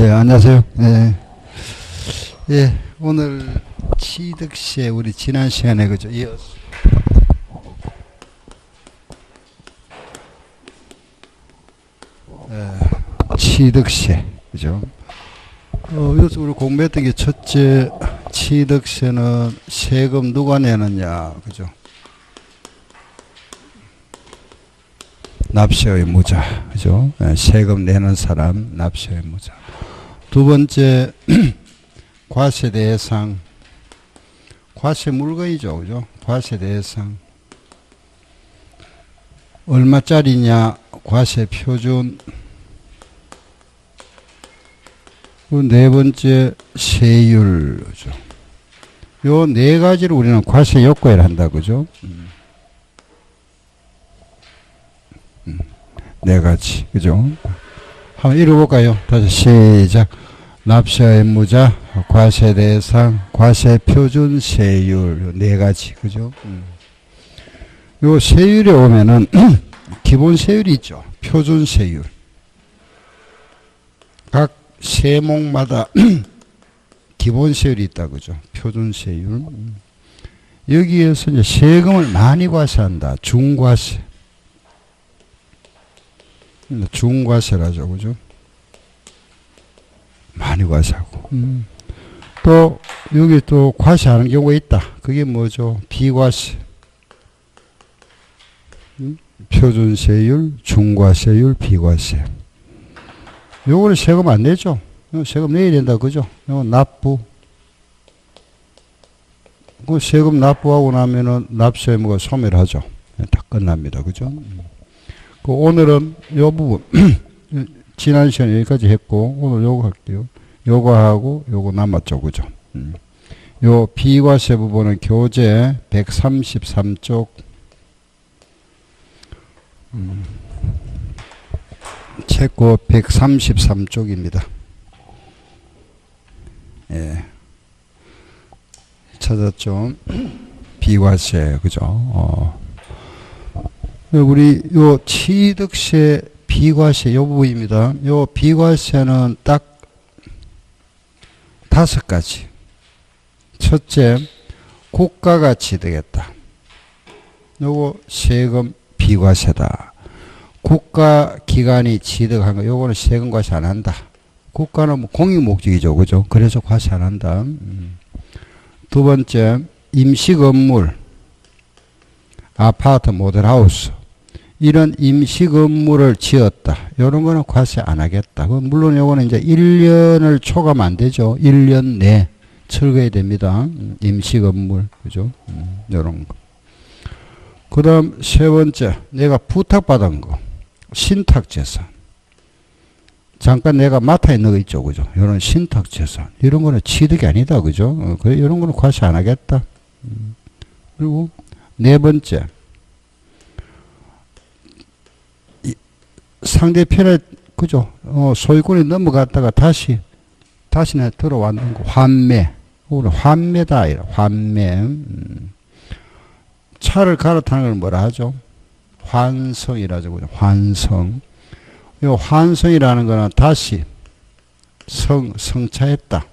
네, 안녕하세요. 네. 예, 오늘 취득세 우리 지난 시간에 그죠? 이어서 취득세 그죠? 여기서 우리 공부했던 게 첫째, 취득세는 세금 누가 내느냐 그죠? 납세 의무자 그죠? 세금 내는 사람 납세 의무자. 두 번째 과세 대상, 과세 물건이죠 그죠? 과세 대상 얼마짜리냐 과세 표준. 네 번째 세율 그죠? 요 네 가지를 우리는 과세 요건을 한다 그죠? 네 가지 그죠? 한번 읽어볼까요? 다시 시작. 납세 의무자, 과세 대상, 과세 표준, 세율 네 가지 그죠? 요 세율에 오면은 기본 세율이 있죠. 표준 세율. 각 세목마다 기본 세율이 있다 그죠? 표준 세율. 여기에서 이제 세금을 많이 과세한다. 중과세. 중과세라죠 그죠? 많이 과세하고. 또 여기 또 과세하는 경우가 있다. 그게 뭐죠? 비과세. 표준세율, 중과세율, 비과세. 요거는 세금 안 내죠? 세금 내야 된다 그죠? 요건 납부. 그 세금 납부하고 나면은 납세 의무가 소멸하죠. 다 끝납니다 그죠? 그 오늘은 요 부분 지난 시간에 여기까지 했고 오늘 요거 할게요. 요거 하고 요거 남았죠 그죠? 요 비과세 부분은 교재 133쪽 책고 133쪽입니다. 예. 찾았죠? 비과세 그죠? 우리 요 취득세 비과세 요 부분입니다. 요 비과세는 딱 5가지. 첫째, 국가가 취득했다. 요거 세금 비과세다. 국가기관이 취득한 거 요거는 세금 과세 안 한다. 국가는 뭐 공익목적이죠 그죠? 그래서 과세 안 한다. 두 번째, 임시건물, 아파트, 모델하우스 이런 임시 건물을 지었다. 이런 거는 과세 안 하겠다. 물론 요거는 이제 1년을 초과하면 안 되죠. 1년 내 철거해야 됩니다. 임시 건물. 그죠? 요런 거. 그 다음 세 번째, 내가 부탁받은 거. 신탁재산. 잠깐 내가 맡아 있는 거 있죠. 그죠? 요런 신탁재산. 이런 거는 취득이 아니다. 그죠? 이런 거는 과세 안 하겠다. 그리고 네 번째, 상대편에 그죠? 소유권이 넘어갔다가 다시 들어왔는 거 환매. 환매다. 환매. 차를 갈아타는 걸 뭐라 하죠? 환성이라죠. 그죠? 환성. 요 환성이라는 거는 다시 성차했다.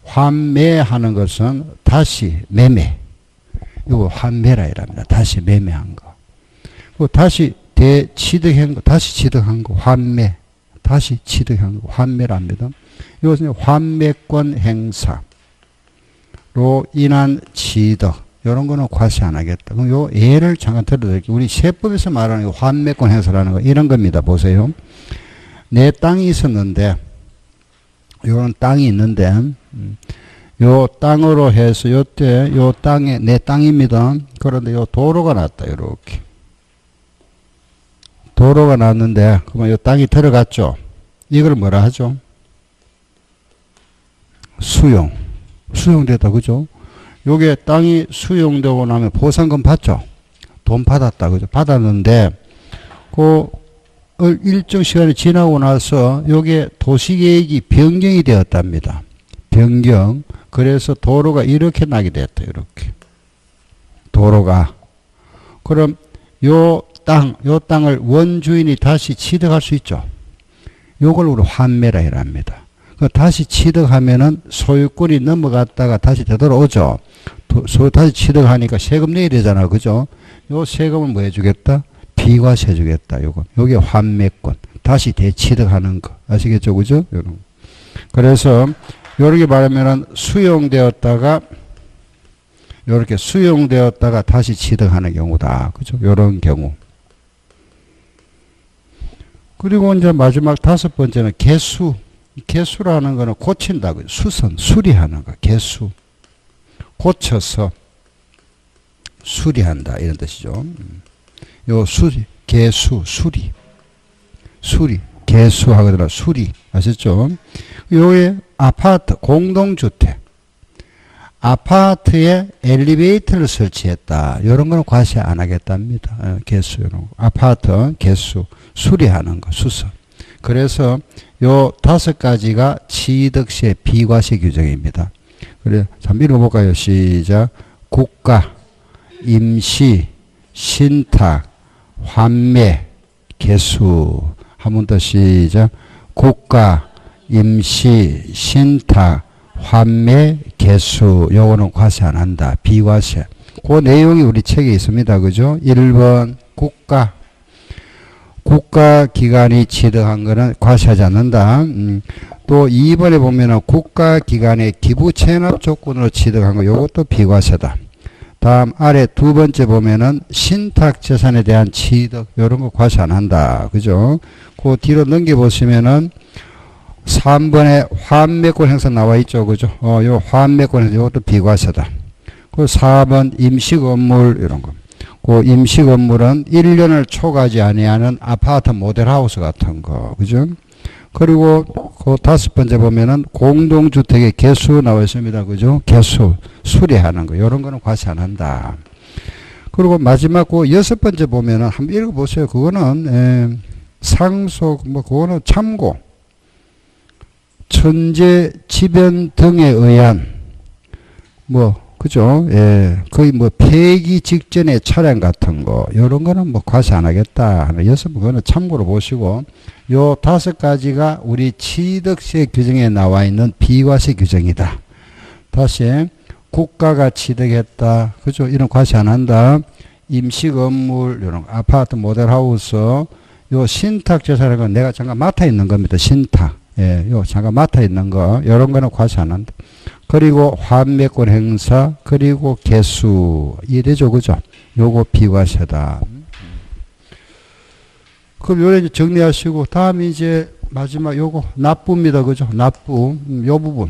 환매하는 것은 다시 매매. 이거 환매라 이랍니다. 다시 매매한 거. 그 다시 대취득한 거, 다시 취득한 거, 환매. 다시 취득한 거, 환매랍니다. 이것은 환매권 행사로 인한 취득. 이런 거는 과세 안 하겠다. 그럼 요 예를 잠깐 들어드릴게요. 우리 세법에서 말하는 환매권 행사라는 거 이런 겁니다. 보세요. 내 땅이 있었는데, 요런 땅이 있는데, 요 땅으로 해서 요때 요 땅에 내 땅입니다. 그런데 요 도로가 났다. 이렇게 도로가 났는데 그러면 요 땅이 들어갔죠. 이걸 뭐라 하죠? 수용되다 그죠? 요게 땅이 수용되고 나면 보상금 받죠. 돈 받았다 그죠? 받았는데 그 일정 시간이 지나고 나서 요게 도시계획이 변경이 되었답니다. 변경. 그래서 도로가 이렇게 나게 됐다. 이렇게. 도로가. 그럼 요 땅을 원주인이 다시 취득할 수 있죠. 요걸 우리 환매라 이랍니다. 다시 취득하면은 소유권이 넘어갔다가 다시 되돌아오죠. 다시 취득하니까 세금 내야 되잖아. 그죠? 요 세금을 뭐 해주겠다? 비과세 해주겠다. 요게 환매권. 다시 되취득하는 거. 아시겠죠? 그죠? 그래서, 요렇게 말하면은 수용되었다가, 요렇게 수용되었다가 다시 취득하는 경우다. 그죠? 요런 경우. 그리고 이제 마지막 5번째는 개수. 개수라는 거는 고친다. 수선, 수리하는 거. 개수. 고쳐서 수리한다. 이런 뜻이죠. 요 수리, 개수, 수리. 수리, 개수 하거나 수리. 아셨죠? 요게 아파트, 공동주택. 아파트에 엘리베이터를 설치했다. 이런 거는 과세 안 하겠답니다. 개수, 이런 거. 아파트, 개수, 수리하는 거, 수선. 그래서 요 5가지가 취득세 비과세 규정입니다. 그래, 한번 읽어볼까요? 시작. 국가, 임시, 신탁, 환매, 개수. 한 번 더 시작. 국가, 임시, 신탁, 환매, 개수. 요거는 과세 안 한다. 비과세. 그 내용이 우리 책에 있습니다. 그죠? 1번 국가. 국가기관이 취득한 거는 과세하지 않는다. 또 2번에 보면은 국가기관의 기부 체납 조건으로 취득한 거 요것도 비과세다. 다음 아래 2번째 보면은 신탁재산에 대한 취득 요런 거 과세 안 한다. 그죠? 그 뒤로 넘겨보시면은 3번에 환매권 행사 나와 있죠. 그죠? 요 환매권 행사 요것도 비과세다. 그 4번 임시건물 이런 거. 그 임시건물은 1년을 초과하지 아니하는 아파트 모델하우스 같은 거. 그죠? 그리고 그 5번째 보면은 공동주택의 개수 나와 있습니다. 그죠? 개수, 수리하는 거. 요런 거는 과세 안 한다. 그리고 마지막 그 6번째 보면은 한번 읽어보세요. 그거는, 상속, 그거는 참고. 천재, 지변 등에 의한, 그죠? 예. 거의 폐기 직전의 차량 같은 거, 요런 거는 과세 안 하겠다. 그거는 참고로 보시고, 요 5가지가 우리 취득세 규정에 나와 있는 비과세 규정이다. 다시, 국가가 취득했다. 그죠? 이런 과세 안 한다. 임시건물, 요런 거, 아파트 모델하우스, 요 신탁재산이라는 건 내가 잠깐 맡아 있는 겁니다. 신탁. 예, 요 잠깐 맡아 있는 거, 요런 거는 과세 안 한다. 그리고 환매권 행사, 그리고 개수. 이래죠, 그죠? 요거 비과세다. 그럼 요래 이제 정리하시고, 다음 이제 마지막 요거 납부입니다, 그죠? 납부. 요 부분.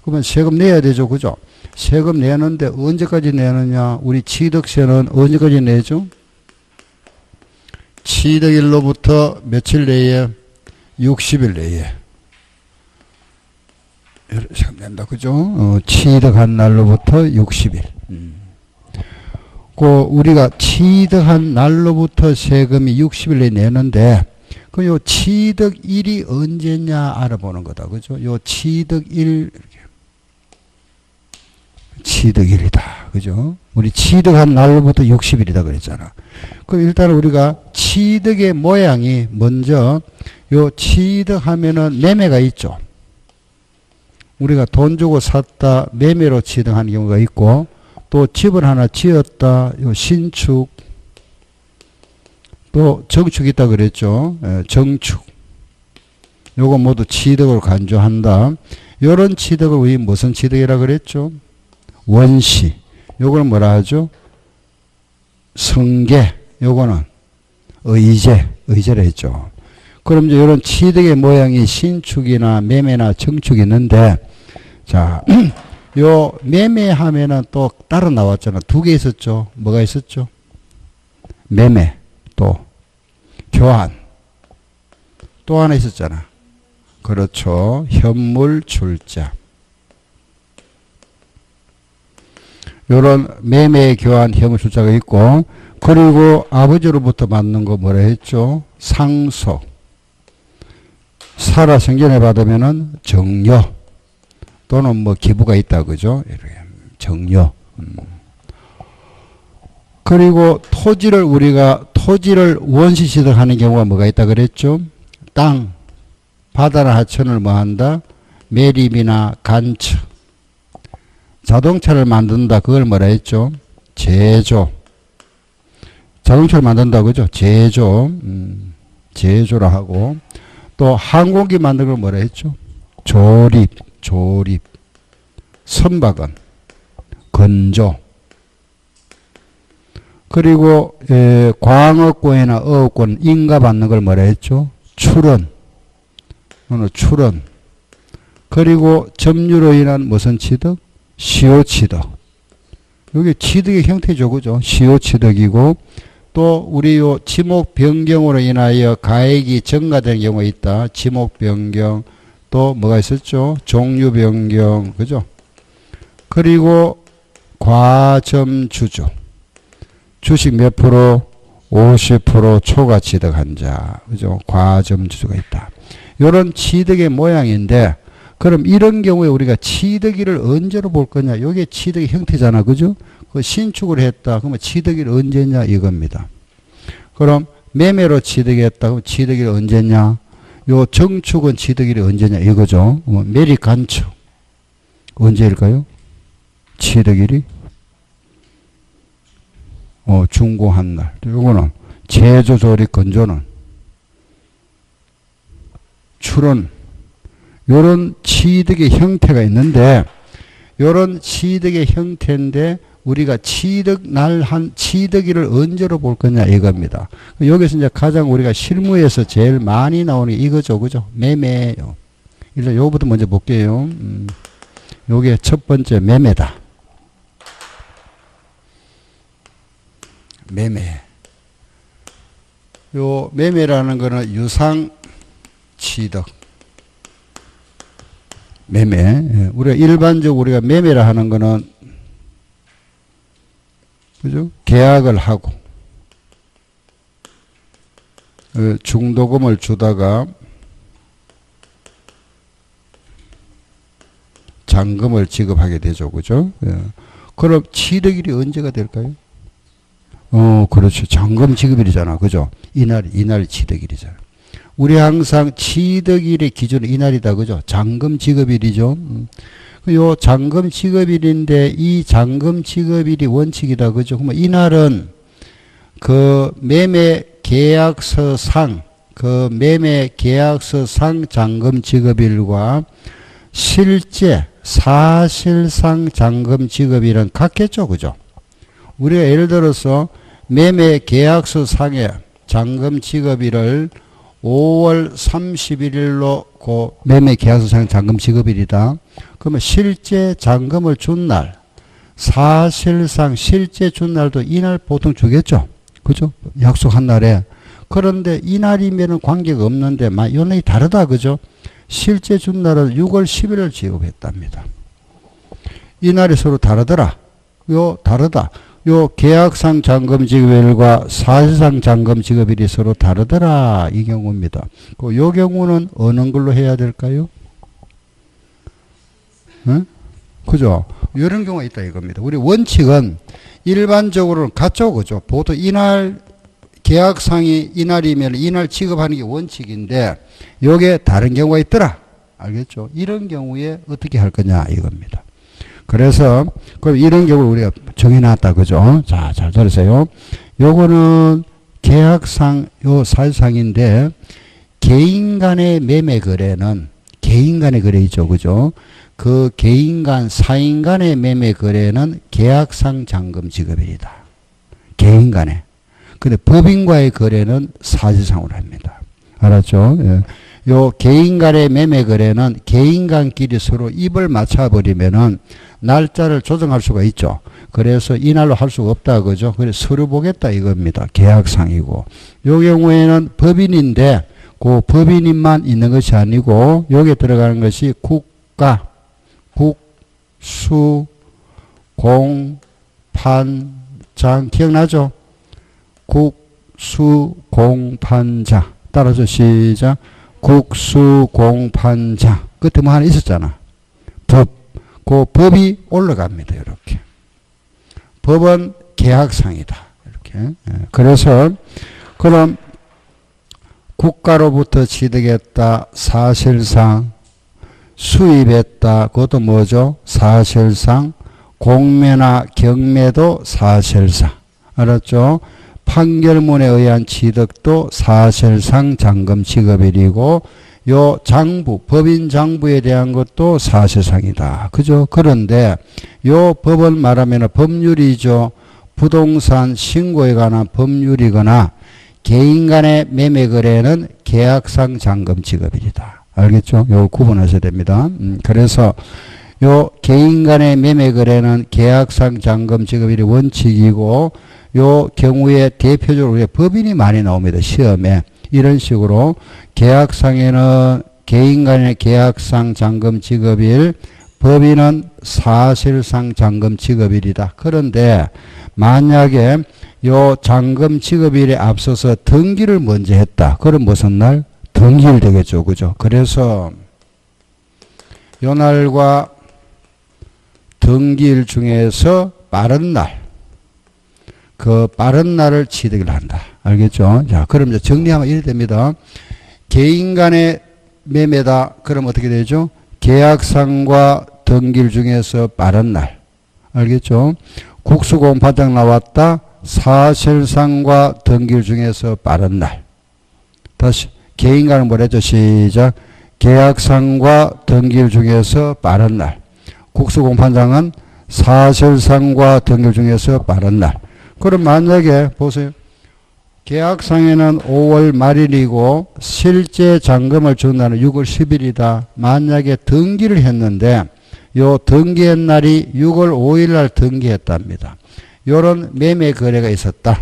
그러면 세금 내야 되죠, 그죠? 세금 내는데 언제까지 내느냐? 우리 취득세는 언제까지 내죠? 취득일로부터 며칠 내에? 60일 내에. 세금 낸다, 그죠? 취득한 날로부터 60일. 우리가 취득한 날로부터 세금이 60일에 내는데, 요 취득일이 언제냐 알아보는 거다, 그죠? 요 취득일, 취득일이다, 그죠? 우리 취득한 날로부터 60일이다 그랬잖아. 그럼 일단 우리가 취득의 모양이 먼저, 요 취득하면은 매매가 있죠. 우리가 돈 주고 샀다, 매매로 취득하는 경우가 있고, 또 집을 하나 지었다, 요 신축, 또 정축이 있다 그랬죠. 정축. 요거 모두 취득으로 간주한다. 요런 취득을 우리 무슨 취득이라 그랬죠? 원시. 요거는 뭐라 하죠? 승계. 요거는 의제라 했죠. 그럼 이제 이런 취득의 모양이 신축이나 매매나 정축이 있는데, 자, 요 매매하면은 또 따로 나왔잖아. 2개 있었죠. 뭐가 있었죠? 매매, 또 교환, 또 하나 있었잖아. 그렇죠. 현물 출자. 요런 매매, 교환, 현물 출자가 있고, 그리고 아버지로부터 받는 거 뭐라 했죠? 상속. 살아 생전에 받으면은 정려 또는 기부가 있다, 그죠? 정려. 그리고 우리가 토지를 원시 취득하는 경우가 뭐가 있다 그랬죠? 땅, 바다나 하천을 뭐 한다? 매립이나 간척. 자동차를 만든다. 그걸 뭐라 했죠? 제조. 자동차를 만든다. 그죠? 제조. 제조라 하고. 또 항공기 만드는 걸 뭐라 했죠? 조립. 조립. 선박은 건조. 그리고 광업권이나 어업권 인가받는 걸 뭐라 했죠? 출원. 출원. 그리고 점유로 인한 무슨 취득? 시효취득. 여기 취득의 형태죠. 그죠? 시효취득이고 또 우리 요 지목 변경으로 인하여 가액이 증가되는 경우가 있다. 지목 변경. 또 뭐가 있었죠? 종류 변경. 그죠? 그리고 과점주주. 주식 몇 프로? 50% 초과 취득한 자. 그죠? 과점주주가 있다. 요런 취득의 모양인데 그럼 이런 경우에 우리가 취득일을 언제로 볼 거냐? 요게 취득의 형태잖아. 그죠? 그 신축을 했다. 그러면 취득일 언제냐? 이겁니다. 그럼 매매로 취득했다. 그럼 취득일 언제냐? 요 정축은 취득일이 언제냐? 이거죠. 매립 간축. 언제일까요? 취득일이? 중고한 날. 요거는 제조, 조립, 건조는 출원. 요런 취득의 형태가 있는데 요런 취득의 형태인데 우리가 취득일을 언제로 볼 거냐 이겁니다. 여기서 이제 가장 우리가 실무에서 제일 많이 나오는 게 이거죠. 그죠? 매매요. 일단 요거부터 먼저 볼게요. 요게 첫 번째 매매다. 매매. 요 매매라는 거는 유상 취득. 매매. 우리가 일반적으로 우리가 매매라 하는 거는 그죠? 계약을 하고 중도금을 주다가 잔금을 지급하게 되죠. 그죠? 그럼 취득일이 언제가 될까요? 그렇죠. 잔금 지급일이잖아. 그죠? 이날이 취득일이잖아. 우리 항상 취득일의 기준은 이날이다. 그죠? 잔금 지급일이죠. 요 잔금 지급일인데 이 잔금 지급일이 원칙이다. 그죠? 그러면 이날은 그 매매 계약서상 잔금 지급일과 실제 사실상 잔금 지급일은 같겠죠. 그죠? 우리가 예를 들어서 매매 계약서 상에 잔금 지급일을 5월 31일로 그 매매 계약서상 잔금 지급일이다. 그러면 실제 잔금을 준 날, 사실상 실제 준 날도 이날 보통 주겠죠. 그죠? 약속한 날에. 그런데 이날이면은 관계가 없는데, 요 날이 다르다. 그죠? 실제 준 날은 6월 10일을 지급했답니다. 이날이 서로 다르더라. 다르다. 요 계약상 잔금 지급일과 사실상 잔금 지급일이 서로 다르더라. 이 경우입니다. 요 경우는 어느 걸로 해야 될까요? 응? 그죠? 이런 경우가 있다 이겁니다. 우리 원칙은 일반적으로는 같죠. 그죠? 보통 이날 계약상이 이날이면 이날 지급하는 게 원칙인데 요게 다른 경우가 있더라. 알겠죠? 이런 경우에 어떻게 할 거냐 이겁니다. 그래서 그럼 이런 경우를 우리가 정해놨다. 그죠? 자, 잘 들으세요. 요거는 계약상 요 사실상인데 개인 간의 매매 거래는 개인 간의 거래이죠. 그죠? 그 개인 간 사인 간의 매매 거래는 계약상 잔금 지급일이다. 개인 간에. 근데 법인과의 거래는 사실상으로 합니다. 알았죠? 예. 요 개인 간의 매매 거래는 개인 간끼리 서로 입을 맞춰버리면은 날짜를 조정할 수가 있죠. 그래서 이날로 할 수가 없다. 그죠? 그래서 서류 보겠다 이겁니다. 계약상이고. 요 경우에는 법인인데 그 법인인만 있는 것이 아니고 여기에 들어가는 것이 국가, 국수, 공, 판, 장 기억나죠? 국수공판자. 따라서 시작. 국수공판자. 끝에 뭐 하나 있었잖아. 법. 그 법이 올라갑니다. 이렇게. 법은 계약상이다. 이렇게. 그래서 그럼 국가로부터 취득했다. 사실상 수입했다. 그것도 뭐죠? 사실상 공매나 경매도 사실상. 알았죠? 판결문에 의한 취득도 사실상 잔금 지급일이고 요 장부, 법인 장부에 대한 것도 사실상이다. 그죠? 그런데 요 법은 말하면 법률이죠. 부동산 신고에 관한 법률이거나 개인 간의 매매 거래는 계약상 잔금 지급일이다. 알겠죠? 요 구분하셔야 됩니다. 그래서 요 개인 간의 매매 거래는 계약상 잔금 지급일이 원칙이고 요 경우에 대표적으로 법인이 많이 나옵니다. 시험에. 이런 식으로 계약상에는 개인 간의 계약상 잔금 지급일, 법인은 사실상 잔금 지급일이다. 그런데 만약에 요 잔금 지급일에 앞서서 등기를 먼저 했다. 그럼 무슨 날? 등기일 되겠죠. 그죠? 그래서 요 날과 등기일 중에서 빠른 날, 그 빠른 날을 취득을 한다. 알겠죠? 자, 그럼 이제 정리하면 이래 됩니다. 개인 간의 매매다. 그럼 어떻게 되죠? 계약상과 등기일 중에서 빠른 날. 알겠죠? 국수공판장 나왔다. 사실상과 등기일 중에서 빠른 날. 다시 개인 간은 뭐랬죠? 시작. 계약상과 등기일 중에서 빠른 날. 국수공판장은 사실상과 등기일 중에서 빠른 날. 그럼 만약에 보세요. 계약상에는 5월 말일이고 실제 잔금을 준 날은 6월 10일이다. 만약에 등기를 했는데 요 등기한 날이 6월 5일 날 등기했답니다. 요런 매매 거래가 있었다.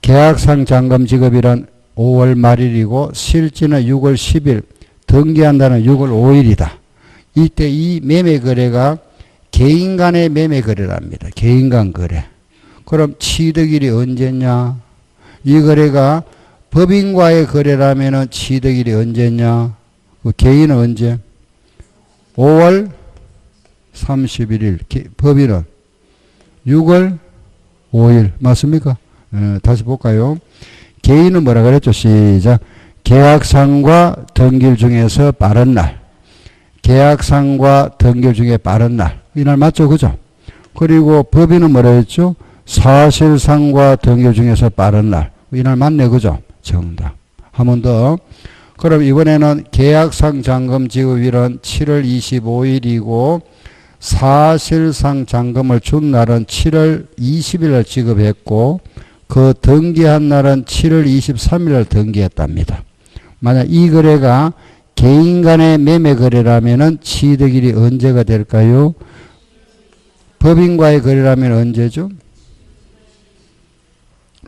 계약상 잔금 지급일은 5월 말일이고 실제는 6월 10일, 등기한 날은 6월 5일이다. 이때 이 매매 거래가 개인 간의 매매 거래랍니다. 개인 간 거래. 그럼 취득일이 언제냐? 이 거래가 법인과의 거래라면은 취득일이 언제냐? 그 개인은 언제? 5월 31일. 법인은 6월 5일. 맞습니까? 다시 볼까요? 개인은 뭐라 그랬죠? 시작. 계약상과 등기일 중에서 빠른 날. 계약상과 등기일 중에 빠른 날. 이날 맞죠? 그죠? 그리고 법인은 뭐라 했죠? 사실상과 등기일 중에서 빠른 날. 이날 맞네. 그죠? 정답. 한 번 더. 그럼 이번에는 계약상 잔금 지급일은 7월 25일이고 사실상 잔금을 준 날은 7월 20일 날 지급했고 그 등기한 날은 7월 23일 날 등기했답니다. 만약 이 거래가 개인 간의 매매 거래라면은 취득일이 언제가 될까요? 법인과의 거래라면 언제죠?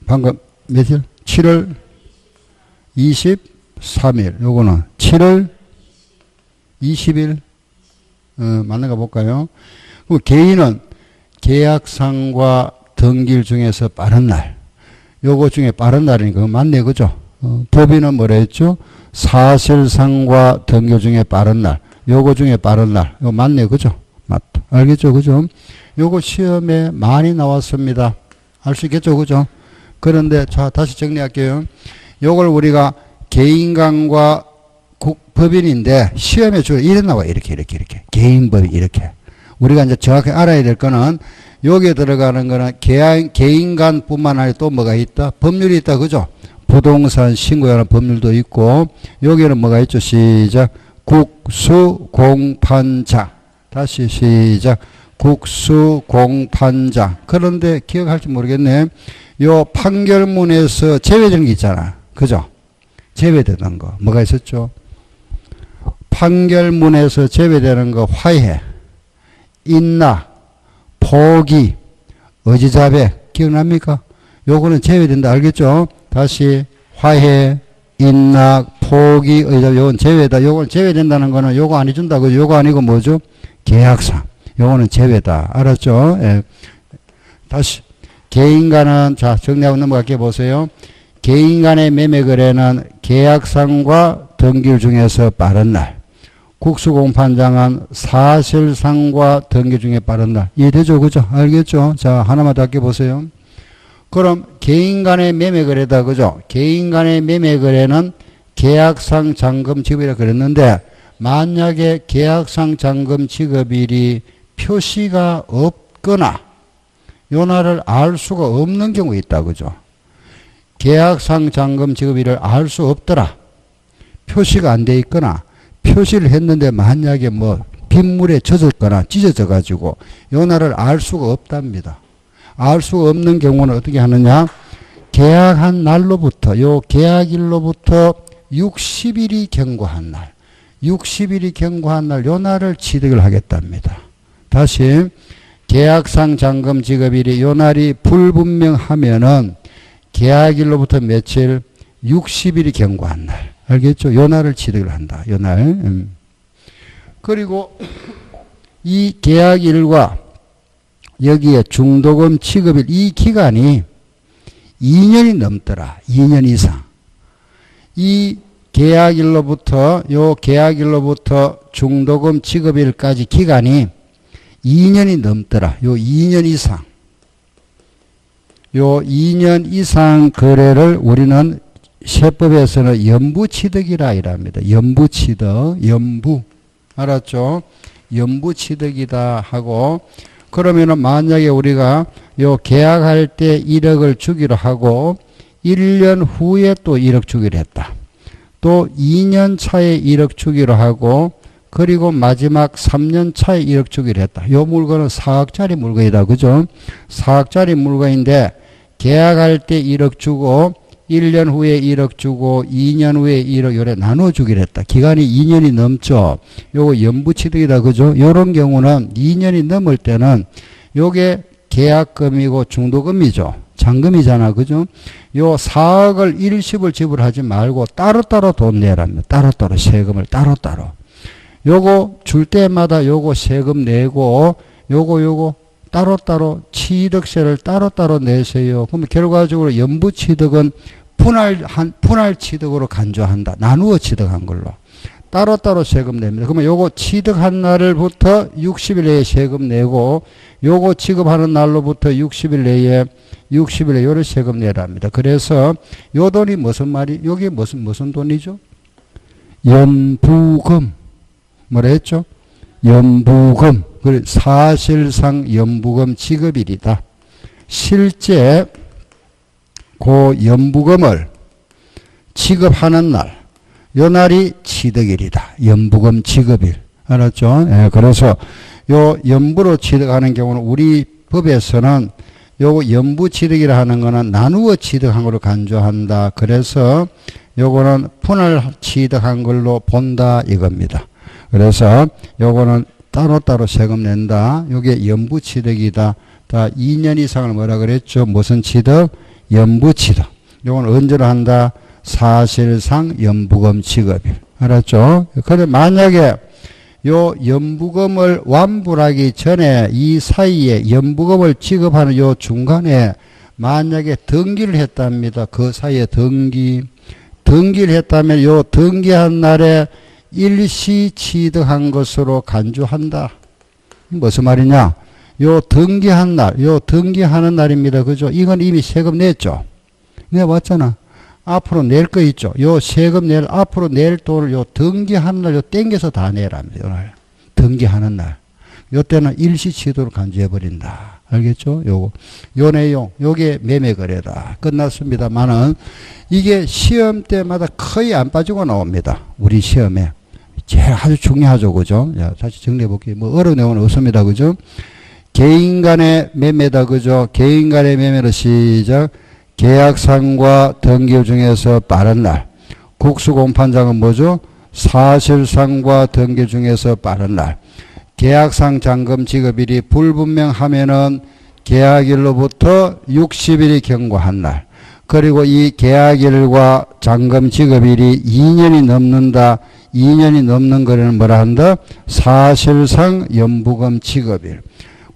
방금 며칠? 7월 23일. 요거는 7월 20일. 맞는가 볼까요? 개인은 계약상과 등기일 중에서 빠른 날. 요거 중에 빠른 날이니까 맞네. 그죠? 법인은 뭐라 했죠? 사실상과 등기일 중에 빠른 날. 요거 중에 빠른 날. 요거 맞네. 그죠? 맞다. 알겠죠? 그죠? 요거 시험에 많이 나왔습니다. 알 수 있겠죠? 그죠? 그런데 자, 다시 정리할게요. 요걸 우리가 개인간과 법인인데 시험에 주로 이래 나와. 이렇게. 개인법인 이렇게. 우리가 이제 정확히 알아야 될 거는 여기에 들어가는 거는 개인간 뿐만 아니라 또 뭐가 있다? 법률이 있다. 그죠? 부동산 신고에 관한 법률도 있고 여기에는 뭐가 있죠? 시작. 국수공판장. 다시 시작. 국수공판장. 그런데 기억할지 모르겠네. 요 판결문에서 제외되는 게 있잖아. 그죠? 제외되는 거. 뭐가 있었죠? 판결문에서 제외되는 거 화해, 인락, 포기, 의지자백. 기억납니까? 요거는 제외된다. 알겠죠? 다시 화해, 인락, 포기, 의지자백. 요건 제외다. 요건 제외된다는 거는 요거 안 해준다고. 요거 아니고 뭐죠? 계약상. 요거는 제외다. 알았죠? 예. 다시. 개인 간은, 자, 정리하고 넘어갈게 보세요. 개인 간의 매매 거래는 계약상과 등기일 중에서 빠른 날. 국수공판장은 사실상과 등기 중에 빠른 날. 이해되죠? 그죠? 알겠죠? 자, 하나만 더 할게 보세요. 그럼 개인 간의 매매 거래다. 그죠? 개인 간의 매매 거래는 계약상 잔금 지급이라 그랬는데 만약에 계약상 잔금 지급일이 표시가 없거나 요 날을 알 수가 없는 경우 있다. 그죠? 계약상 잔금 지급일을 알 수 없더라. 표시가 안 돼 있거나 표시를 했는데 만약에 뭐 빗물에 젖었거나 찢어져 가지고 요 날을 알 수가 없답니다. 알 수가 없는 경우는 어떻게 하느냐? 계약한 날로부터 요 계약일로부터 60일이 경과한 날 60일이 경과한 날 요 날을 취득을 하겠답니다. 다시 계약상 잔금 지급일이 요 날이 불분명하면은 계약일로부터 며칠 60일이 경과한 날 알겠죠? 요 날을 취득을 한다. 요 날. 그리고 이 계약일과 여기에 중도금 지급일 이 기간이 2년이 넘더라. 2년 이상. 이 계약일로부터 요 계약일로부터 중도금 지급일까지 기간이 2년이 넘더라. 요 2년 이상. 요 2년 이상 거래를 우리는 세법에서는 연부취득이라 이랍니다. 연부취득, 연부. 알았죠? 연부취득이다 하고 그러면은 만약에 우리가 요 계약할 때 1억을 주기로 하고 1년 후에 또 1억 주기로 했다. 또 2년 차에 1억 주기로 하고 그리고 마지막 3년 차에 1억 주기로 했다. 요 물건은 4억짜리 물건이다. 그죠? 4억짜리 물건인데 계약할 때 1억 주고 1년 후에 1억 주고 2년 후에 1억 요래 나눠 주기로 했다. 기간이 2년이 넘죠. 요거 연부취득이다. 그죠? 요런 경우는 2년이 넘을 때는 요게 계약금이고 중도금이죠. 잔금이잖아. 그죠? 요 4억을 일시불 지불하지 말고 따로따로 돈 내랍니다. 따로따로 세금을 따로따로. 요거 줄 때마다 요거 세금 내고 요거 따로따로 취득세를 따로따로 내세요. 그러면 결과적으로 연부취득은 분할 취득으로 간주한다. 나누어 취득한 걸로. 따로따로 세금 냅니다. 그러면 요거 취득한 날부터 60일 내에 세금 내고 요거 지급하는 날로부터 60일 내에 요를 세금 내랍니다. 그래서 요 돈이 무슨 말이 요게 무슨 돈이죠? 연부금. 뭐라 했죠? 연부금. 사실상 연부금 지급일이다. 실제 그 연부금을 지급하는 날, 요 날이 취득일이다. 연부금 지급일. 알았죠? 예, 그래서 요 연부로 취득하는 경우는 우리 법에서는 요 연부 취득이라 하는 거는 나누어 취득한 걸로 간주한다. 그래서 요거는 분할 취득한 걸로 본다 이겁니다. 그래서 요거는 따로따로 세금 낸다. 요게 연부취득이다. 다 2년 이상을 뭐라 그랬죠? 무슨 취득? 연부취득. 요건 언제로 한다? 사실상 연부금 지급일. 알았죠? 그런데 만약에 요 연부금을 완불하기 전에 이 사이에 연부금을 지급하는 요 중간에 만약에 등기를 했답니다. 그 사이에 등기를 했다면 요 등기한 날에 일시 취득한 것으로 간주한다. 무슨 말이냐? 요 등기한 날, 요 등기하는 날입니다. 그죠? 이건 이미 세금 냈죠? 내왔잖아. 앞으로 낼 거 있죠? 요 세금 앞으로 낼 돈을 요 등기하는 날, 요 땡겨서 다 내랍니다. 오늘. 등기하는 날. 요 때는 일시 취득으로 간주해버린다. 알겠죠? 요 내용, 요게 매매거래다. 끝났습니다만은, 이게 시험 때마다 거의 안 빠지고 나옵니다. 우리 시험에. 제일 아주 중요하죠. 그죠? 자, 다시 정리해 볼게요. 뭐 어려운 내용은 없습니다. 그죠? 개인 간의 매매다. 그죠? 개인 간의 매매로 시작. 계약상과 등기 중에서 빠른 날. 국수공판장은 뭐죠? 사실상과 등기 중에서 빠른 날. 계약상 잔금 지급일이 불분명하면은 계약일로부터 60일이 경과한 날. 그리고 이 계약일과 잔금 지급일이 2년이 넘는다. 2년이 넘는 거는 뭐라 한다? 사실상 연부금 지급일.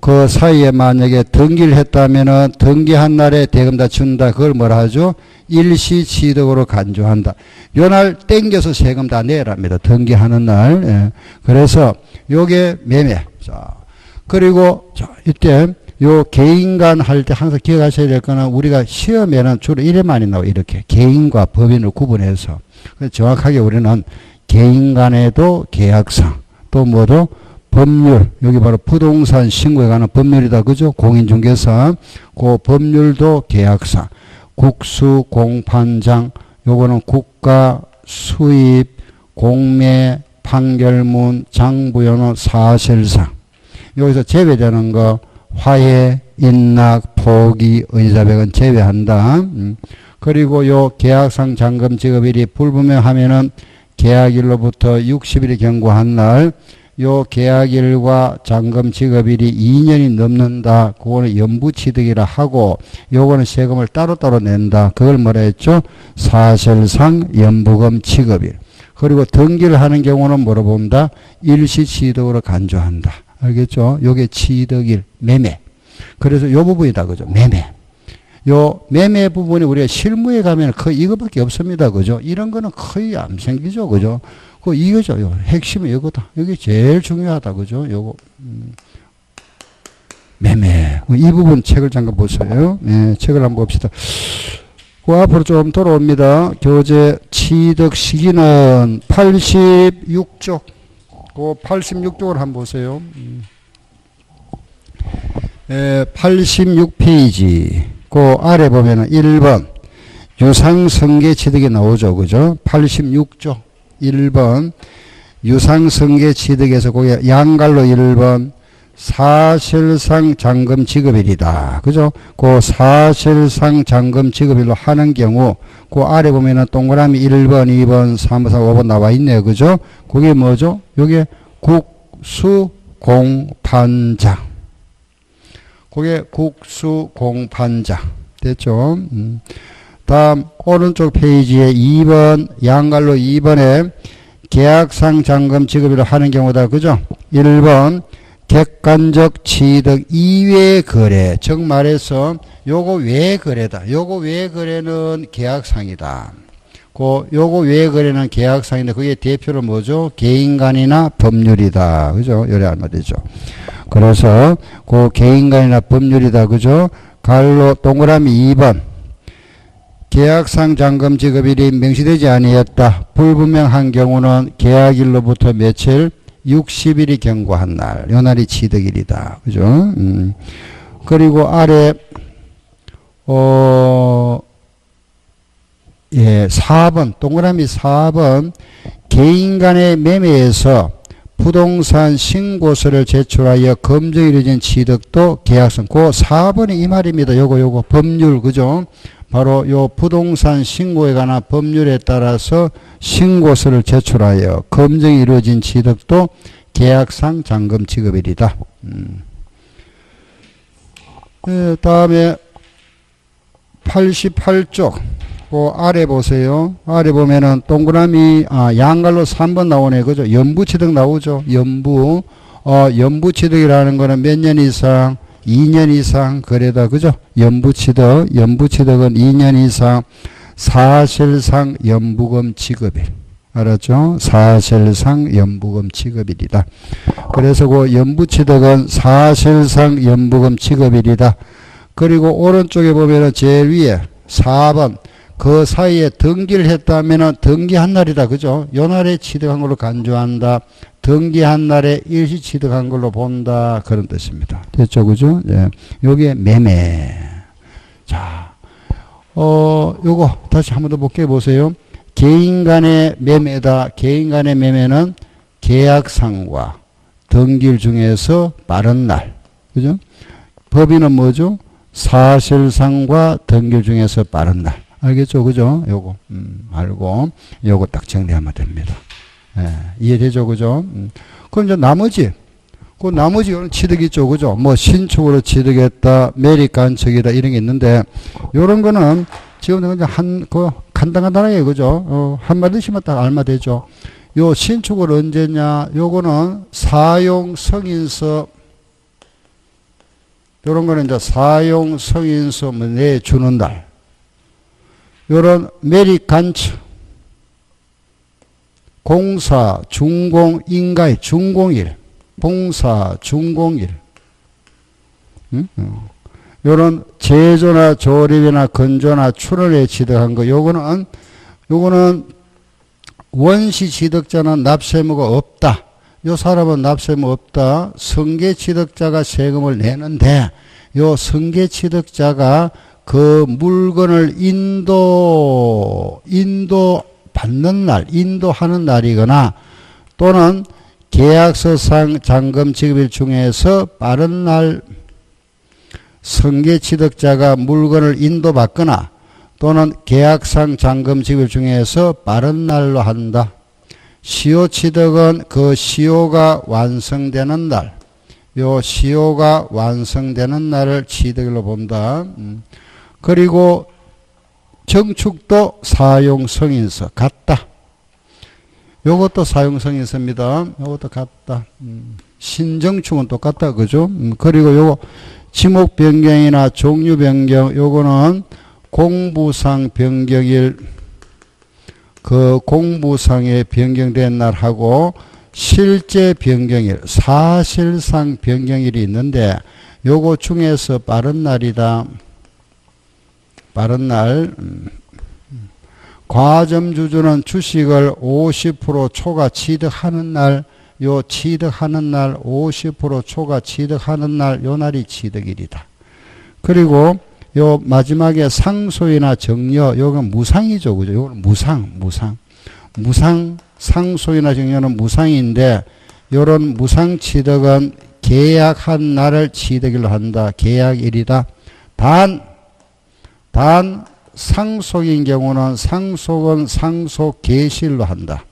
그 사이에 만약에 등기를 했다면은 등기한 날에 대금 다 준다. 그걸 뭐라 하죠? 일시 취득으로 간주한다. 요 날 땡겨서 세금 다 내랍니다. 등기하는 날. 예. 그래서 요게 매매. 자, 그리고 자, 이때 요 개인간 할 때 항상 기억하셔야 될 거는 우리가 시험에는 주로 이래 많이 나와요. 이렇게 개인과 법인을 구분해서 정확하게 우리는 개인 간에도 계약상, 또 뭐도 법률, 여기 바로 부동산 신고에 관한 법률이다. 그죠? 공인중개사. 그 법률도 계약상. 국수, 공판장, 요거는 국가, 수입, 공매, 판결문, 장부연호, 사실상. 여기서 제외되는 거, 화해, 인락, 포기, 의사백은 제외한다. 그리고 요 계약상 잔금 지급일이 불분명하면은 계약일로부터 60일이 경과한 날, 요 계약일과 잔금 지급일이 2년이 넘는다. 그거는 연부취득이라 하고, 요거는 세금을 따로따로 낸다. 그걸 뭐라 했죠? 사실상 연부금 지급일. 그리고 등기를 하는 경우는 뭐로 본다? 일시취득으로 간주한다. 알겠죠? 요게 취득일, 매매. 그래서 요 부분이다. 그죠? 매매. 요 매매 부분이 우리가 실무에 가면 거의 이거밖에 없습니다. 그죠? 이런 거는 거의 안 생기죠. 그죠? 그 이거죠. 요 핵심이 이거다. 여기 제일 중요하다. 그죠? 요거 매매. 이 부분 책을 잠깐 보세요. 네, 책을 한번 봅시다. 그 앞으로 좀 돌아옵니다. 교재 취득 시기는 86쪽. 그 86쪽을 한번 보세요. 86페이지. 그 아래 보면은 1번 유상승계 취득이 나오죠. 그죠? 86쪽 1번 유상승계 취득에서 거기 양갈로 1번 사실상 잔금 지급일이다. 그죠? 그 사실상 잔금 지급일로 하는 경우 그 아래 보면은 동그라미 1번, 2번, 3번, 4번, 5번 나와 있네요. 그죠? 그게 뭐죠? 요게 국수공판장. 그게 국수공판장. 됐죠? 다음 오른쪽 페이지에 2번 양갈로 2번에 계약상 잔금 지급일로 하는 경우다. 그죠? 1번 객관적 취득 이외 거래. 즉 말해서 요거 외 거래다. 요거 외 거래는 계약상이다. 요거 외 거래는 계약상인데 그게 대표로 뭐죠? 개인간이나 법률이다. 그죠? 요래 알면 되죠. 그래서 그 개인간이나 법률이다. 그죠? 갈로 동그라미 2번 계약상 잔금 지급일이 명시되지 아니했다. 불분명한 경우는 계약일로부터 며칠 60일이 경과한 날, 요 날이 취득일이다. 그죠? 그리고 아래 4번 동그라미 4번 개인 간의 매매에서 부동산 신고서를 제출하여 검증이 이루어진 취득도 계약성. 그 4번이 이 말입니다. 요거 법률. 그죠? 바로 요 부동산 신고에 관한 법률에 따라서 신고서를 제출하여 검증이 이루어진 취득도 계약상 잔금 지급일이다. 다음에 88쪽 그 아래 보세요. 아래 보면은 동그라미 양갈로 3번 나오네. 그죠? 연부취득 나오죠. 연부취득이라는 거는 몇 년 이상 2년 이상 거래다. 그죠? 연부취득은 2년 이상 사실상 연부금 지급일. 알았죠? 사실상 연부금 지급일이다. 그래서 그 연부취득은 사실상 연부금 지급일이다. 그리고 오른쪽에 보면은 제일 위에 4번 그 사이에 등기를 했다면은 등기한 날이다. 그죠? 요 날에 취득한 걸로 간주한다. 등기한 날에 일시 취득한 걸로 본다. 그런 뜻입니다. 됐죠? 그죠? 예. 요게 매매. 자, 요거 다시 한 번 더 볼게요. 보세요. 개인 간의 매매다. 개인 간의 매매는 계약상과 등기일 중에서 빠른 날. 그죠? 법인은 뭐죠? 사실상과 등기일 중에서 빠른 날. 알겠죠? 그죠? 요거, 알고, 요거 딱 정리하면 됩니다. 예, 이해되죠? 그죠? 그럼 이제 나머지, 그 나머지 요런 취득이 있죠? 그죠? 뭐, 신축으로 취득했다, 매립 간척이다, 이런 게 있는데, 요런 거는 지금 그냥 간단하게, 그죠? 한마디씩만 딱 알면 되죠? 요 신축을 언제냐? 요거는 사용 승인서, 요런 거는 이제 사용 승인서 내주는 날. 요런 매립 간척, 공사, 준공, 인가의 준공일, 봉사, 준공일. 요런 제조나 조립이나 건조나 출원에 취득한 거, 요거는 원시 취득자는 납세의무가 없다. 요 사람은 납세의무 없다. 승계 취득자가 세금을 내는데 요 승계 취득자가 그 물건을 받는 날, 인도하는 날이거나 또는 계약서상 잔금 지급일 중에서 빠른 날 승계 취득자가 물건을 인도받거나 또는 계약상 잔금 지급 중에서 빠른 날로 한다. 시효 취득은 그 시효가 완성되는 날, 요 시효가 완성되는 날을 취득일로 본다. 그리고 정축도 사용승인서 같다. 요것도 사용승인서입니다. 요것도 같다. 신정축은 똑같다. 그죠? 그리고 요거 지목 변경이나 종류 변경 요거는 공부상 변경일, 그 공부상에 변경된 날하고 실제 변경일, 사실상 변경일이 있는데 요거 중에서 빠른 날이다. 빠른 날. 과점주주는 주식을 50% 초과 취득하는 날, 요 취득하는 날 50% 초과 취득하는 날, 요 날이 취득일이다. 그리고 요 마지막에 상소이나 정려, 요건 무상이죠. 그죠? 요건 무상. 상소이나 정려는 무상인데, 요런 무상 취득은 계약한 날을 취득일로 한다. 계약일이다. 단, 상속인 경우는 상속은 상속 개시일로 한다.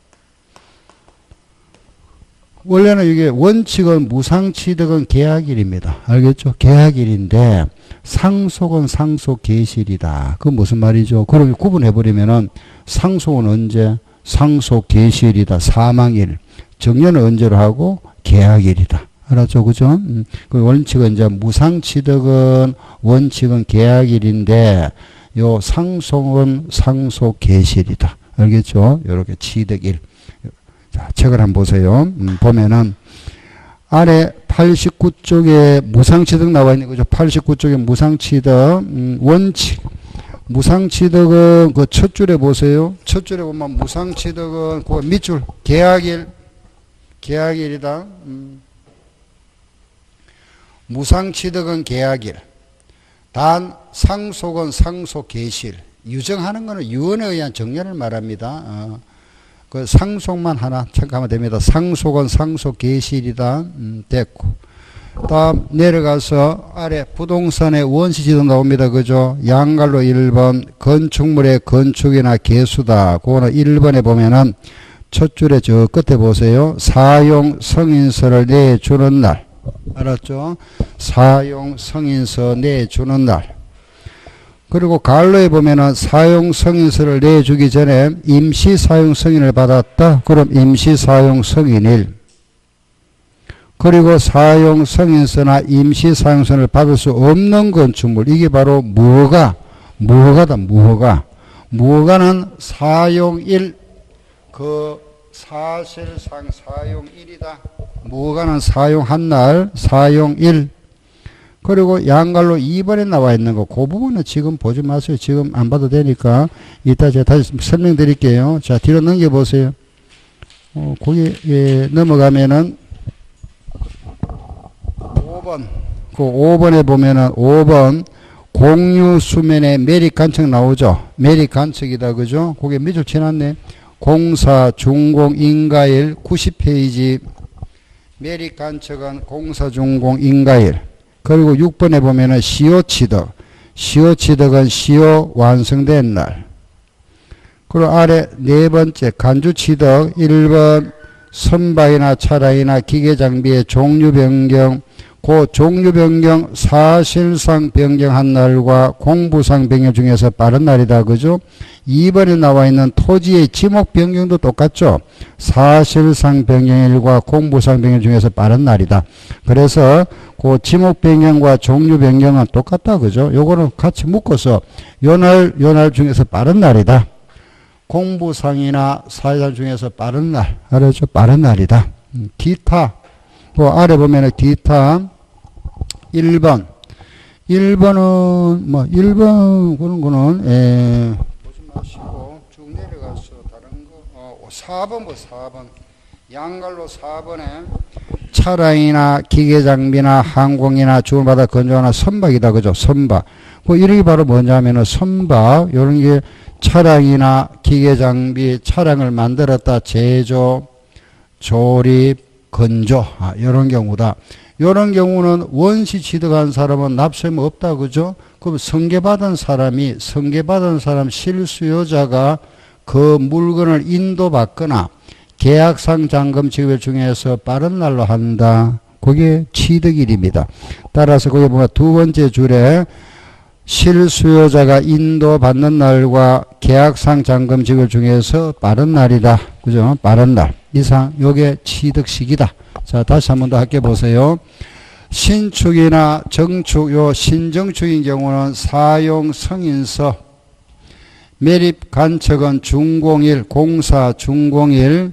원래는 이게 원칙은 무상 취득은 계약일입니다. 알겠죠? 계약일인데 상속은 상속 개시일이다. 그건 무슨 말이죠? 그럼 구분해버리면은 상속은 언제? 상속 개시일이다. 사망일. 정년은 언제로 하고? 계약일이다. 알았죠? 그죠? 그 원칙은 이제 무상 취득은 원칙은 계약일인데 요 상속은 상속 개시일이다. 알겠죠? 요렇게 취득일. 자, 책을 한번 보세요. 보면은 아래 89쪽에 무상취득 나와 있는 거죠. 89쪽에 무상취득 원칙. 무상취득은 그 첫 줄에 보세요. 첫 줄에 보면 무상취득은 그 밑줄 계약일이다. 무상취득은 계약일. 단 상속은 상속 개시일. 유정하는 것은 유언에 의한 정년을 말합니다. 그 상속만 하나 체크하면 됩니다. 상속은 상속 개시일이다. 됐고. 다음 내려가서 아래 부동산의 원시지도 나옵니다. 그죠? 양갈로 1번 건축물의 건축이나 개수다. 그거는 1번에 보면은 첫 줄에 저 끝에 보세요. 사용 승인서를 내주는 날. 알았죠? 사용 승인서 내주는 날. 그리고 갈로에 보면은 사용 승인서를 내주기 전에 임시 사용 승인을 받았다. 그럼 임시 사용 승인일. 그리고 사용 승인서나 임시 사용 승인을 받을 수 없는 건축물. 이게 바로 무허가다. 무허가는 사용일. 그 사실상 사용일이다. 무허가는 사용한 날, 사용일. 그리고 양갈로 2번에 나와 있는 거, 그 부분은 지금 보지 마세요. 지금 안 봐도 되니까 이따 제가 다시 설명드릴게요. 자, 뒤로 넘겨보세요. 거기 넘어가면은 5번. 그 5번에 보면은 5번 공유 수면에 매립 간척 나오죠. 매립 간척이다. 그죠? 거기에 밑줄 치놨네. 공사 준공 인가일 90페이지. 매립 간척은 공사 준공 인가일. 그리고 6번에 보면은 시효 취득. 시효 취득은 시효 완성된 날. 그리고 아래 네 번째 간주 취득 1번 선박이나 차량이나 기계 장비의 종류 변경. 그 종류 변경 사실상 변경한 날과 공부상 변경 중에서 빠른 날이다. 그죠? 2번에 나와 있는 토지의 지목 변경도 똑같죠. 사실상 변경일과 공부상 변경 중에서 빠른 날이다. 그래서 그 지목 변경과 종류 변경은 똑같다. 그죠? 요거는 같이 묶어서 요 날 중에서 빠른 날이다. 공부상이나 사회상 중에서 빠른 날. 알았죠? 빠른 날이다. 기타. 그 아래 보면은 기타 1번. 1번은 뭐 1번 그런 거는 보지 마시고 쭉 내려가서 다른 거 4번 뭐 4번. 양갈로 4번에 차량이나 기계장비나 항공이나 주문받아 건조하나 선박이다. 그죠? 선박. 그 이름이 바로 뭐냐면은 선박. 요런 게 차량이나 기계장비, 차량을 만들었다. 제조, 조립, 건조. 요런 경우다. 요런 경우는 원시 취득한 사람은 납세무 없다. 그죠? 그럼 승계받은 사람 실수요자가 그 물건을 인도받거나 계약상 잔금 지급일 중에서 빠른 날로 한다. 그게 취득일입니다. 따라서 거기 보면 두 번째 줄에 실수요자가 인도받는 날과 계약상 잔금 지급 중에서 빠른 날이다. 그죠? 빠른 날. 이상, 요게 취득식이다. 자, 다시 한 번 더 할게 보세요. 신축이나 정축, 요 신정축인 경우는 사용 승인서, 매립 간척은 준공일, 공사 준공일,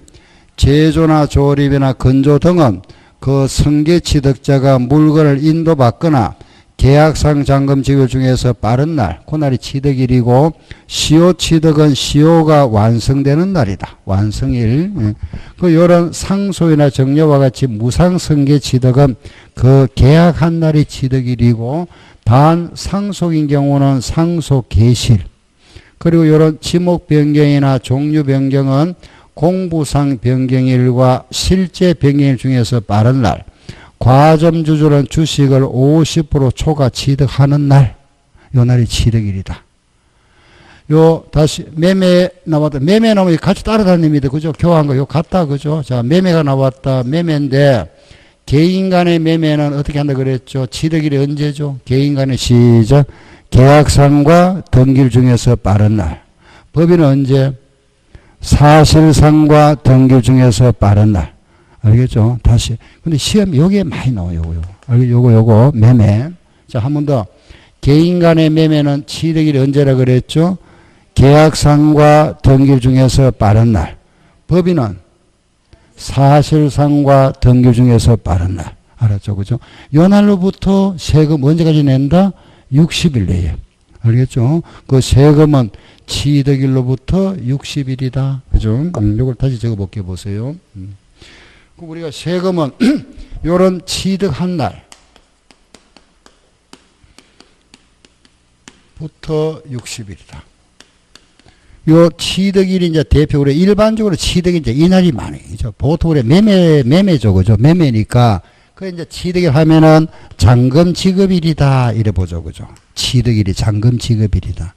제조나 조립이나 건조 등은 그 승계 취득자가 물건을 인도받거나 계약상 잔금 지급 중에서 빠른 날, 그날이 취득일이고, 시효 취득은 시효가 완성되는 날이다. 완성일. 요런 상소이나 정려와 같이 무상승계 취득은 그 계약한 날이 취득일이고, 단 상속인 경우는 상속 개실. 그리고 요런 지목 변경이나 종류 변경은 공부상 변경일과 실제 변경일 중에서 빠른 날. 과점주주는 주식을 50% 초과 취득하는 날. 요 날이 취득일이다. 요 다시 매매 나왔다. 매매 나오면 같이 따라다닙니다. 그죠? 교환과 요 같다. 그죠? 자, 매매가 나왔다. 매매인데 개인 간의 매매는 어떻게 한다 그랬죠? 취득일이 언제죠? 개인 간의 시작. 계약상과 등기일 중에서 빠른 날. 법인은 언제? 사실상과 등기일 중에서 빠른 날. 알겠죠? 다시. 근데 시험 여기에 많이 나와요. 요거 매매. 자, 한 번 더. 개인 간의 매매는 취득일이 언제라 그랬죠? 계약상과 등기일 중에서 빠른 날. 법인은 사실상과 등기일 중에서 빠른 날. 알았죠? 그죠? 요 날로부터 세금 언제까지 낸다? 60일 내에. 알겠죠? 그 세금은 취득일로부터 60일이다. 그죠? 이걸 다시 적어 볼게 보세요. 우리가 세금은 요런 취득한 날부터 60일이다. 요 취득일이 이제 대표로 일반적으로 취득이 이제 이날이 많아요. 보통 우리 매매죠. 그죠? 매매니까 그 이제 취득일 하면은 잔금 지급일이다. 이래 보죠. 그죠? 취득일이 잔금 지급일이다.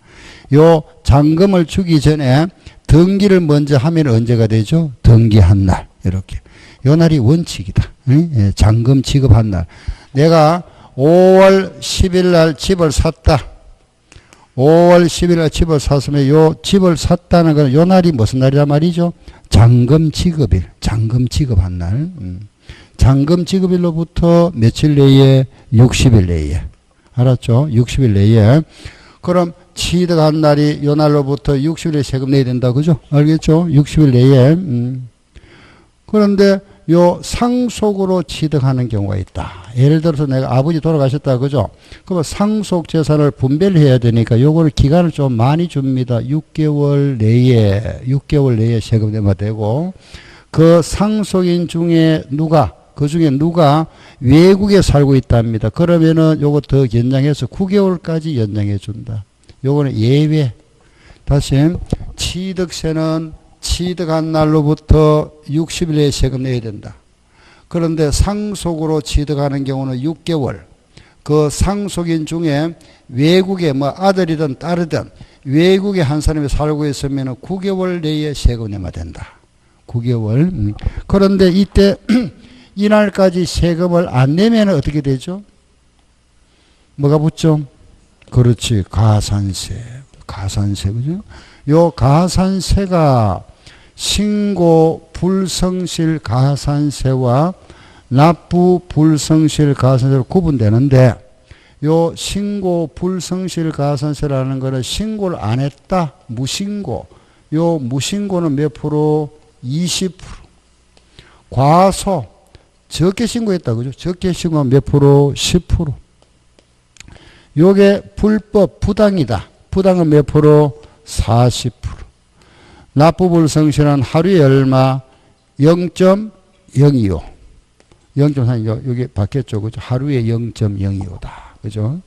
요 잔금을 주기 전에 등기를 먼저 하면 언제가 되죠? 등기한 날. 이렇게. 요 날이 원칙이다. 예, 잔금 지급한 날. 내가 5월 10일 날 집을 샀다. 5월 10일 날 집을 샀으면 요 집을 샀다는 건 요 날이 무슨 날이란 말이죠? 잔금 지급일. 잔금 지급한 날. 잔금 지급일로부터 며칠 내에? 60일 내에. 알았죠? 60일 내에. 그럼 취득한 날이 요 날로부터 60일에 세금 내야 된다. 그죠? 알겠죠? 60일 내에. 그런데 요 상속으로 취득하는 경우가 있다. 예를 들어서 내가 아버지 돌아가셨다. 그죠? 그러면 상속 재산을 분배를 해야 되니까 요거를 기간을 좀 많이 줍니다. 6개월 내에 세금 내면 되고, 그 상속인 중에 그 중에 누가 외국에 살고 있답니다. 그러면은 요거 더 연장해서 9개월까지 연장해 준다. 요거는 예외. 다시, 취득세는 취득한 날로부터 60일에 세금 내야 된다. 그런데 상속으로 취득하는 경우는 6개월. 그 상속인 중에 외국에 아들이든 딸이든 외국에 한 사람이 살고 있으면 9개월 내에 세금 내면 된다. 9개월. 그런데 이때 이날까지 세금을 안 내면 어떻게 되죠? 뭐가 붙죠? 그렇지. 가산세. 그죠? 요 가산세가 신고 불성실 가산세와 납부 불성실 가산세로 구분되는데, 요 신고 불성실 가산세라는 거는 신고를 안 했다. 무신고. 요 무신고는 몇 프로? 20%. 과소. 적게 신고했다. 그죠? 적게 신고하면 몇 프로? 10%. 요게 불법 부당이다. 부당은 몇 프로? 40%. 납부불성실은 하루에 얼마? 0.025. 0.3, 여기 바뀌었죠. 그죠? 하루에 0.025다. 그죠?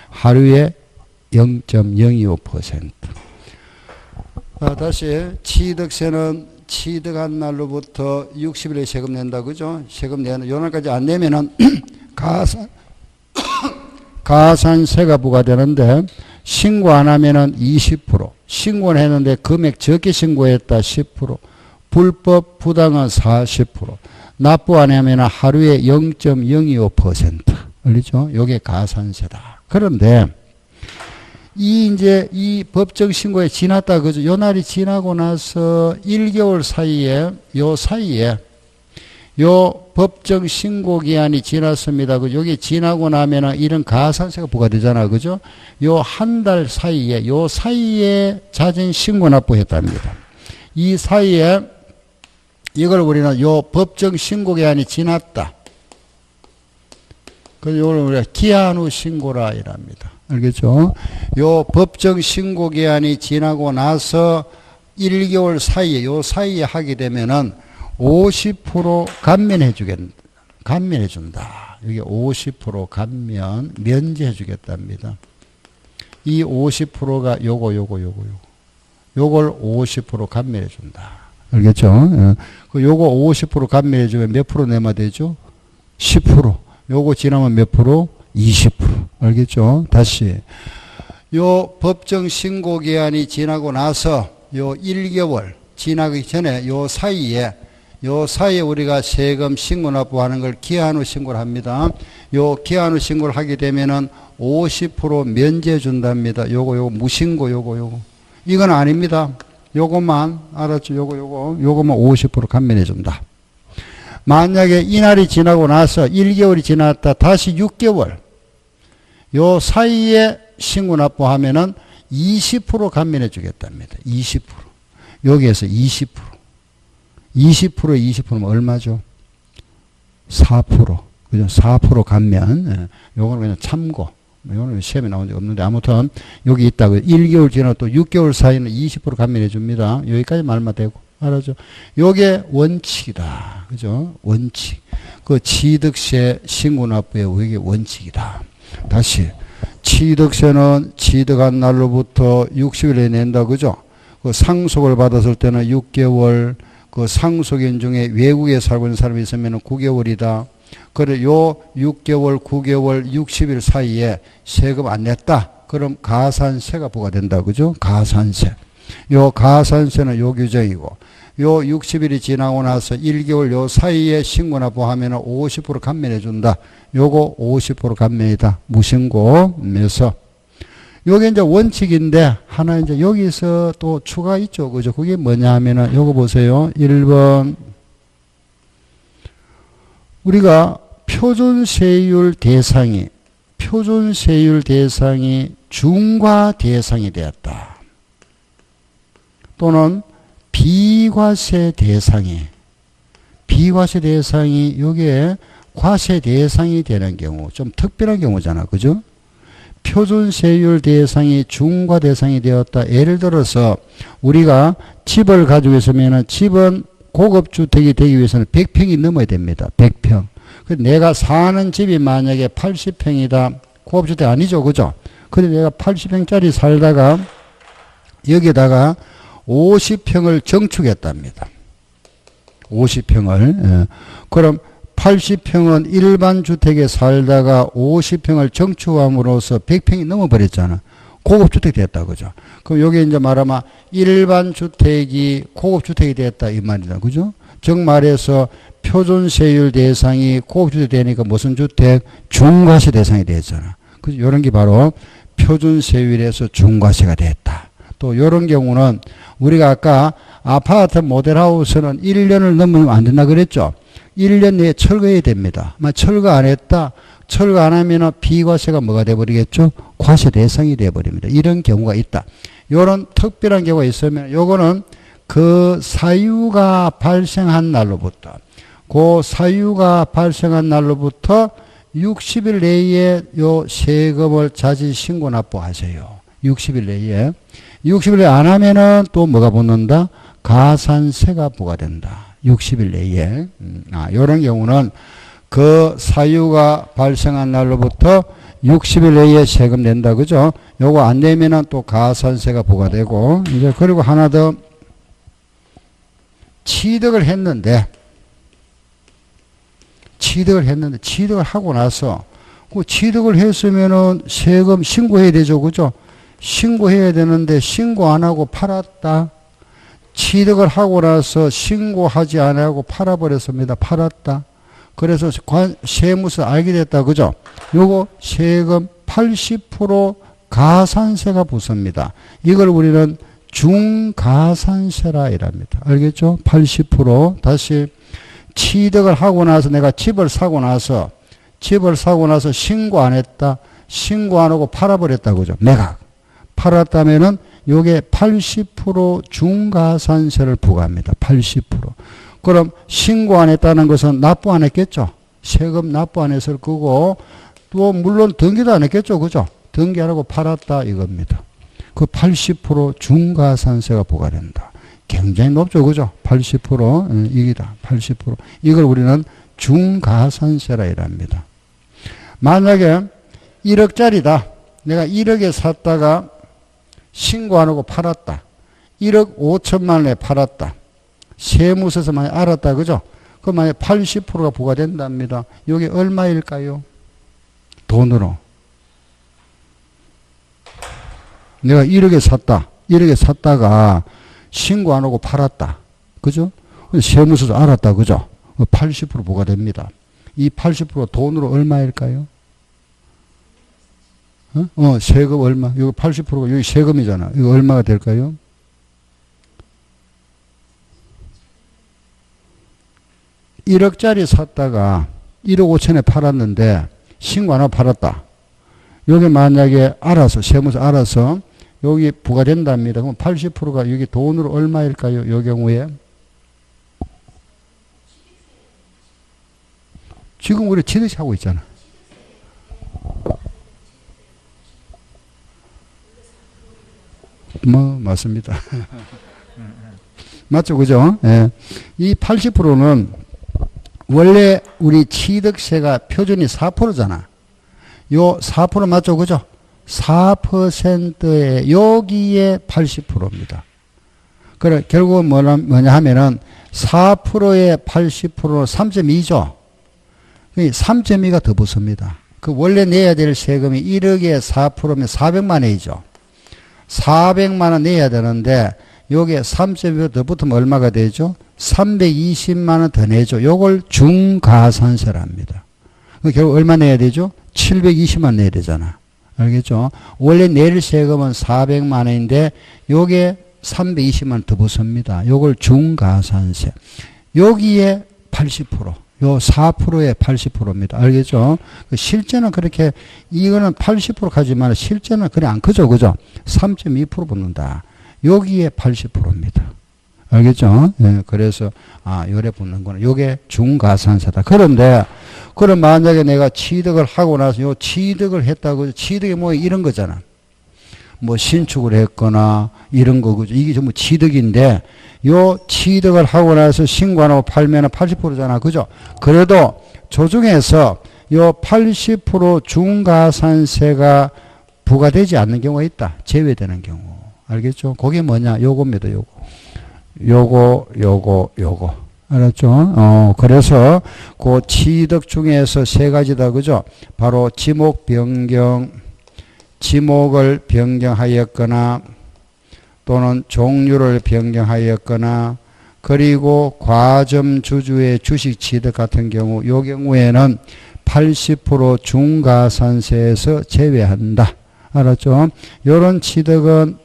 하루에 0.025%. 다시, 취득세는 취득한 날로부터 60일에 세금 낸다. 그죠? 세금 내는, 요 날까지 안 내면은, 가산세가 부과되는데, 신고 안 하면은 20%. 신고는 했는데 금액 적게 신고했다. 10%. 불법 부당은 40%. 납부 안 하면 하루에 0.025%. 알죠? 요게 가산세다. 그런데, 이 법정 신고에 지났다. 그죠? 요 날이 지나고 나서 1개월 사이에, 요 법정 신고 기한이 지났습니다. 그 여기 지나고 나면은 이런 가산세가 부과되잖아. 그죠? 요 한 달 사이에, 요 사이에 자진 신고 납부했답니다. 이 사이에 이걸 우리는 요 법정 신고 기한이 지났다. 그래서 이걸 우리가 기한 후 신고라 이랍니다. 알겠죠? 요 법정 신고 기한이 지나고 나서 1개월 사이에, 요 사이에 하게 되면은 50% 감면해 준다. 여기 50% 감면, 면제해 주겠답니다. 이 50%가 요걸 50% 감면해 준다. 알겠죠? 요거 50% 감면해 주면 몇 프로 내면 되죠? 10%. 요거 지나면 몇 프로? 20%. 알겠죠? 다시. 요 법정 신고 기한이 지나고 나서 요 1개월 지나기 전에 요 사이에 우리가 세금 신고 납부하는 걸 기한 후 신고를 합니다. 요 기한 후 신고를 하게 되면은 50% 면제 준답니다. 요거 무신고 요거. 이건 아닙니다. 요것만 알았죠? 요거만 50% 감면해 준다. 만약에 이날이 지나고 나서 1개월이 지났다. 다시 6개월. 요 사이에 신고 납부하면은 20% 감면해 주겠답니다. 20%. 여기에서 20%. 20%면 얼마죠? 4%. 그죠? 4% 감면. 요거는 그냥 참고. 요거는 시험에 나온 적 없는데 아무튼 여기 있다고 1개월 지나고 또 6개월 사이는 20% 감면해 줍니다. 여기까지 말만 되고. 알았죠? 요게 원칙이다. 그죠? 원칙. 그 취득세 신고 납부의 이게 원칙이다. 다시. 취득세는 취득한 날로부터 60일에 낸다. 그죠? 그 상속을 받았을 때는 6개월, 그 상속인 중에 외국에 살고 있는 사람이 있으면 9개월이다. 그래, 요 6개월, 9개월, 60일 사이에 세금 안 냈다. 그럼 가산세가 부과된다. 그죠? 가산세. 요 가산세는 요 규정이고, 요 60일이 지나고 나서 1개월 요 사이에 신고 납부하면 50% 감면해 준다. 요거 50% 감면이다. 무신고에서. 요게 이제 원칙인데, 하나 이제 여기서 또 추가 있죠. 그죠? 그게 뭐냐 하면은, 요거 보세요. 1번. 우리가 표준세율 대상이 중과 대상이 되었다. 또는 비과세 대상이 요게 과세 대상이 되는 경우, 좀 특별한 경우잖아. 그죠? 표준세율 대상이 중과 대상이 되었다. 예를 들어서 우리가 집을 가지고 있으면 집은 고급주택이 되기 위해서는 100평이 넘어야 됩니다. 100평. 내가 사는 집이 만약에 80평이다. 고급주택 아니죠. 그죠? 근데 내가 80평짜리 살다가 여기다가 50평을 정축했답니다. 50평을. 그럼 80평은 일반 주택에 살다가 50평을 정축함으로써 100평이 넘어버렸잖아. 고급주택이 됐다. 그죠? 그럼 여기 이제 말하면 일반 주택이 고급주택이 됐다. 이 말이다. 그죠? 즉 말해서 표준세율 대상이 고급주택이 되니까 무슨 주택? 중과세 대상이 됐잖아. 그죠? 요런 게 바로 표준세율에서 중과세가 됐다. 또 요런 경우는 우리가 아까 아파트 모델하우스는 1년을 넘으면 안 된다 그랬죠? 1년 내에 철거해야 됩니다. 철거 안 했다. 철거 안 하면 비과세가 뭐가 돼버리겠죠? 과세 대상이 돼버립니다. 이런 경우가 있다. 이런 특별한 경우가 있으면 요거는 그 사유가 발생한 날로부터 60일 내에 요 세금을 자진 신고 납부하세요. 60일 내에. 60일 내에 안 하면은 또 뭐가 붙는다? 가산세가 부과된다. 60일 내에. 이런 경우는 그 사유가 발생한 날로부터 60일 내에 세금 낸다. 그죠? 요거 안 내면은 또 가산세가 부과되고, 이제 그리고 하나 더 취득을 했는데 취득을 하고 나서 그 취득을 했으면은 세금 신고해야 되죠. 그죠? 신고해야 되는데 신고 안 하고 팔았다. 취득을 하고 나서 신고하지 않고 팔아버렸습니다. 팔았다. 그래서 세무서 알게 됐다. 그죠? 요거 세금 80% 가산세가 붙습니다. 이걸 우리는 중가산세라 이랍니다. 알겠죠? 80%. 다시 취득을 하고 나서 내가 집을 사고 나서 신고 안 했다. 신고 안 하고 팔아버렸다. 그죠? 매각. 팔았다면은 요게 80% 중가산세를 부과합니다. 80%. 그럼 신고 안 했다는 것은 납부 안 했겠죠? 세금 납부 안 했을 거고, 또 물론 등기도 안 했겠죠? 그죠? 등기 안 하고 팔았다 이겁니다. 그 80% 중가산세가 부과된다. 굉장히 높죠. 그죠? 80% 이기다. 80%. 이걸 우리는 중가산세라 이랍니다. 만약에 1억짜리다. 내가 1억에 샀다가 신고 안 하고 팔았다. 1억 5천만 원에 팔았다. 세무서에서 만약 알았다. 그죠? 그럼 만약 80%가 부과된답니다. 이게 얼마일까요? 돈으로. 내가 1억에 샀다. 1억에 샀다가 신고 안 하고 팔았다. 그죠? 세무서에서 알았다. 그죠? 80% 부과됩니다. 이 80% 돈으로 얼마일까요? 세금 얼마? 이거 80%가 여기 세금이잖아. 이거 얼마가 될까요? (1억짜리) 샀다가 1억 5천에 팔았는데 신고 안 하고 팔았다. 여기 만약에 알아서 세무서 알아서 여기 부과된답니다. 그럼 80%가 여기 돈으로 얼마일까요? 이 경우에 지금 우리 취득세 하고 있잖아. 맞습니다. 맞죠? 그죠? 예. 이 80%는 원래 우리 취득세가 표준이 4%잖아. 요 4% 맞죠? 그죠? 4%에 여기에 80%입니다. 그래, 결국은 뭐냐 하면은 4%에 80%는 3.2죠. 3.2가 더 붙습니다. 그 원래 내야 될 세금이 1억에 4%면 400만 원이죠. 400만 원 내야 되는데 요게 3.2가 더 붙으면 얼마가 되죠? 320만 원 더 내죠. 요걸 중가산세랍니다. 결국 얼마 내야 되죠? 720만 내야 되잖아. 알겠죠? 원래 낼 세금은 400만 원인데 요게 320만 원 더 붙습니다. 요걸 중가산세. 여기에 80%. 요 4%에 80%입니다. 알겠죠? 실제는 그렇게, 이거는 80% 가지만 실제는 그래 안 크죠? 그죠? 3.2% 붙는다. 여기에 80%입니다. 알겠죠? 예, 그래서, 요래 붙는구나. 요게 중가산세다. 그런데, 그럼 만약에 내가 취득을 하고 나서 요 취득을 했다고, 취득이 뭐 이런 거잖아. 뭐 신축을 했거나 이런 거, 그죠? 이게 전부 취득인데, 요 취득을 하고 나서 신고 안 하고 팔면 80%잖아. 그죠? 그래도 조중에서 요 80% 중가산세가 부과되지 않는 경우가 있다. 제외되는 경우. 알겠죠? 그게 뭐냐? 요겁니다. 요거. 알았죠? 그래서 그 취득 중에서 세 가지다. 그죠? 바로 지목을 변경하였거나 또는 종류를 변경하였거나 그리고 과점 주주의 주식 취득 같은 경우, 요 경우에는 80% 중가산세에서 제외한다. 알았죠? 요런 취득은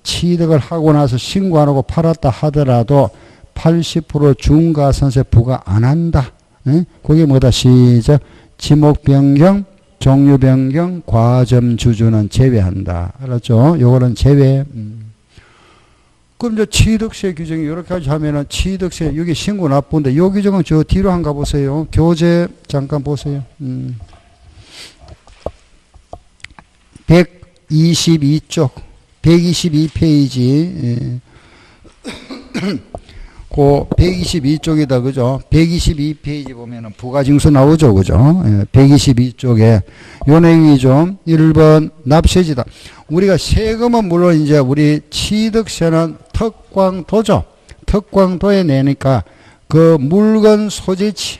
취득을 하고 나서 신고 안 하고 팔았다 하더라도 80% 중가산세 부과 안 한다. 응? 그게 뭐다? 시작. 지목 변경, 종류 변경, 과점 주주는 제외한다. 알았죠? 요거는 제외. 그럼 이제 취득세 규정이 이렇게 하면은 취득세, 여기 신고 납부인데 요 규정은 저 뒤로 한가 보세요. 교재 잠깐 보세요. 122쪽. 122페이지. 그 122쪽이다, 그죠? 122페이지 보면은 부가징수 나오죠, 그죠? 122쪽에 요 내용이죠. 1번 납세지다. 우리가 세금은 물론 이제 우리 취득세는 특광도죠. 특광도에 내니까 그 물건 소재치,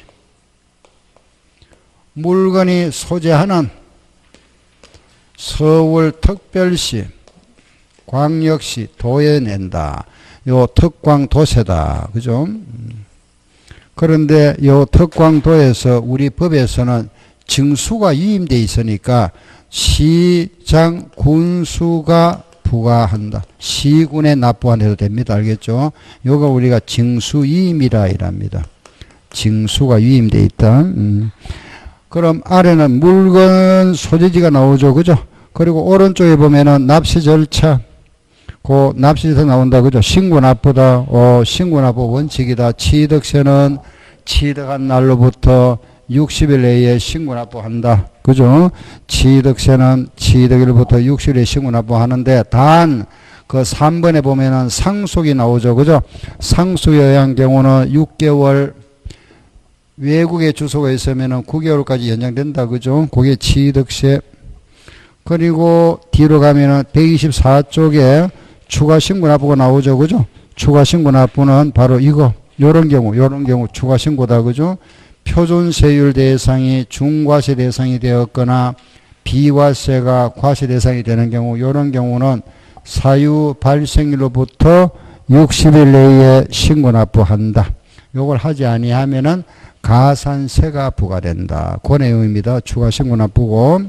물건이 소재하는 서울특별시, 광역시, 도에 낸다. 요 특광도세다. 그죠? 그런데 요 특광도에서 우리 법에서는 징수가 위임돼 있으니까 시장, 군수가 부과한다. 시군에 납부 안 해도 됩니다. 알겠죠? 요거 우리가 징수위임이라 이랍니다. 징수가 위임돼 있다. 그럼 아래는 물건 소재지가 나오죠. 그죠? 그리고 오른쪽에 보면은 납세 절차. 그 납세에서 나온다. 그죠? 신고 납부다. 신고 납부 원칙이다. 취득세는 취득한 날로부터 60일 내에 신고 납부한다. 그죠? 취득세는 취득일부터 60일 내에 신고 납부하는데 단 그 3번에 보면은 상속이 나오죠. 그죠? 상속에 의한 경우는 6개월, 외국에 주소가 있으면은 9개월까지 연장된다. 그죠? 그게 취득세. 그리고 뒤로 가면은 124쪽에 추가 신고 납부가 나오죠. 그죠? 추가 신고 납부는 바로 이거, 요런 경우 추가 신고다. 그죠? 표준세율 대상이 중과세 대상이 되었거나 비과세가 과세 대상이 되는 경우, 요런 경우는 사유 발생일로부터 60일 내에 신고 납부한다. 요걸 하지 아니하면은 가산세가 부과된다. 그 내용입니다. 추가 신고 납부고.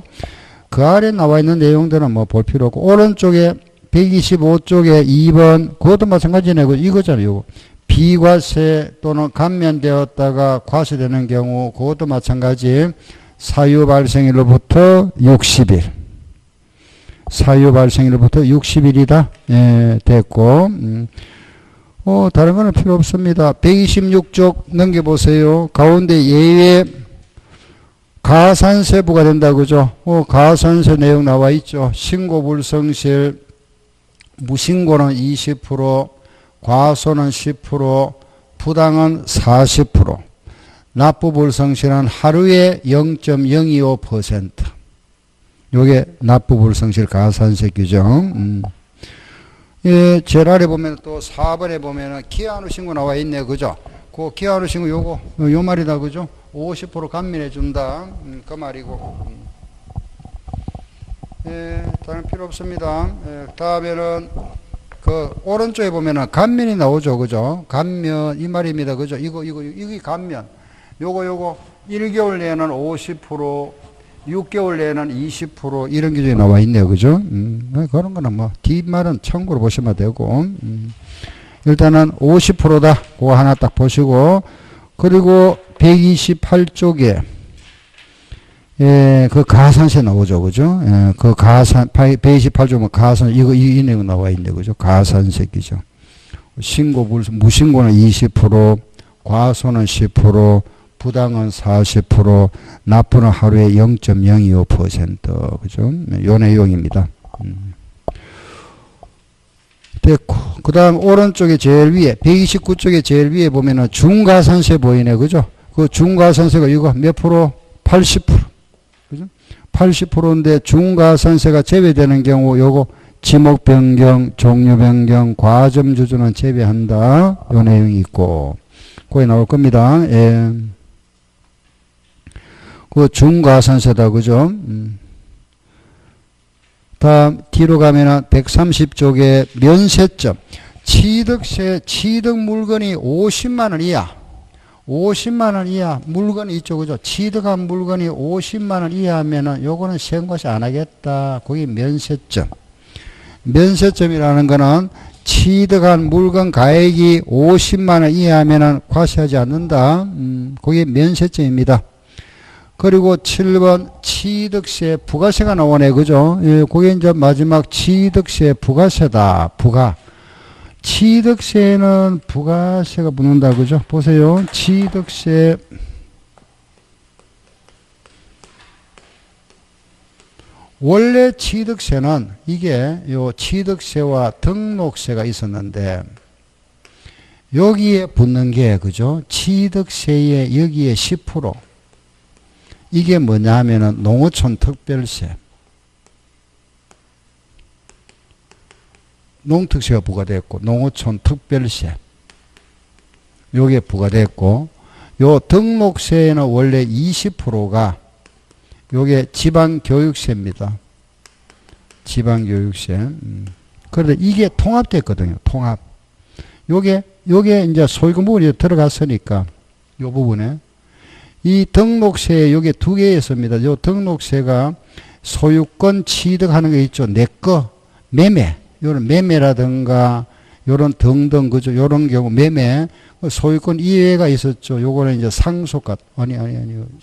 그 아래 나와 있는 내용들은 뭐 볼 필요 없고, 오른쪽에 125쪽에 2번, 그것도 마찬가지네. 이거잖아요. 요거. 비과세 또는 감면되었다가 과세되는 경우, 그것도 마찬가지. 사유 발생일로부터 60일. 사유 발생일로부터 60일이다. 예, 됐고. 다른 거는 필요 없습니다. 126쪽 넘겨보세요. 가운데 예외 가산세 부과된다. 그죠? 가산세 내용 나와 있죠. 신고 불성실, 무신고는 20%, 과소는 10%, 부당은 40%, 납부 불성실은 하루에 0.025%. 요게 납부 불성실 가산세 규정. 예, 제일 아래 보면 또 4번에 보면은 기한 후 신고 나와 있네. 그죠? 그 기한 후 신고 요거, 요 말이다. 그죠? 50% 감면해 준다. 그 말이고. 예, 다른 필요 없습니다. 예, 다음에는 그 오른쪽에 보면은 감면이 나오죠. 그죠? 감면, 이 말입니다. 그죠? 이게 감면. 요거 1개월 내에는 50%, 6개월 내에는 20% 이런 규정이 나와 있네요. 그죠? 그런 거는 뭐 뒷말은 참고로 보시면 되고. 일단은 50%다. 그거 하나 딱 보시고. 그리고 128쪽에 예, 그 가산세 나오죠. 그죠? 예, 그 128쪽은 가산, 이 내용 나와 있네. 그죠? 가산세 규정. 무신고는 20%, 과소는 10%, 부당은 40%, 납부는 하루에 0.025%. 그죠? 요 내용입니다. 됐고. 그 다음 오른쪽에 제일 위에, 129쪽에 제일 위에 보면은 중가산세 보이네. 그죠? 그 중가산세가 이거 몇 프로? 80%. 그죠? 80%인데 중가산세가 제외되는 경우 요거 지목 변경, 종류 변경, 과점 조정은 제외한다. 요 내용이 있고. 거기 나올 겁니다. 예. 그 중과산세다. 그죠? 다음 뒤로 가면은 130쪽에 면세점. 취득세, 취득 물건이 50만원 이하. 50만원 이하 물건이 있죠. 그죠? 취득한 물건이 50만원 이하면은 요거는 세금과세 안 하겠다. 거기 면세점. 면세점이라는 거는 취득한 물건 가액이 50만원 이하면은 과세하지 않는다. 그게 면세점입니다. 그리고 7번 취득세 부가세가 나오네. 그죠? 예, 그게 이제 마지막 취득세 부가세다. 취득세는 부가세가 붙는다. 그죠? 보세요. 취득세 원래 취득세는 이게 요 취득세와 등록세가 있었는데 여기에 붙는 게 그죠? 취득세의 여기에 10% 이게 뭐냐 하면은 농어촌 특별세 농특세가 부과됐고 농어촌 특별세 요게 부과됐고 요 등록세는 원래 20%가 요게 지방교육세입니다. 지방교육세. 그런데 이게 통합됐거든요. 통합. 요게 이제 소유권 부분이 들어갔으니까 요 부분에 이 등록세 요게 두 개 있습니다. 요 등록세가 소유권 취득하는 게 있죠. 내 거 매매. 요런 매매라든가 요런 등등 그죠. 요런 경우 매매 소유권 이해가 있었죠. 요거는 이제 상속가 아니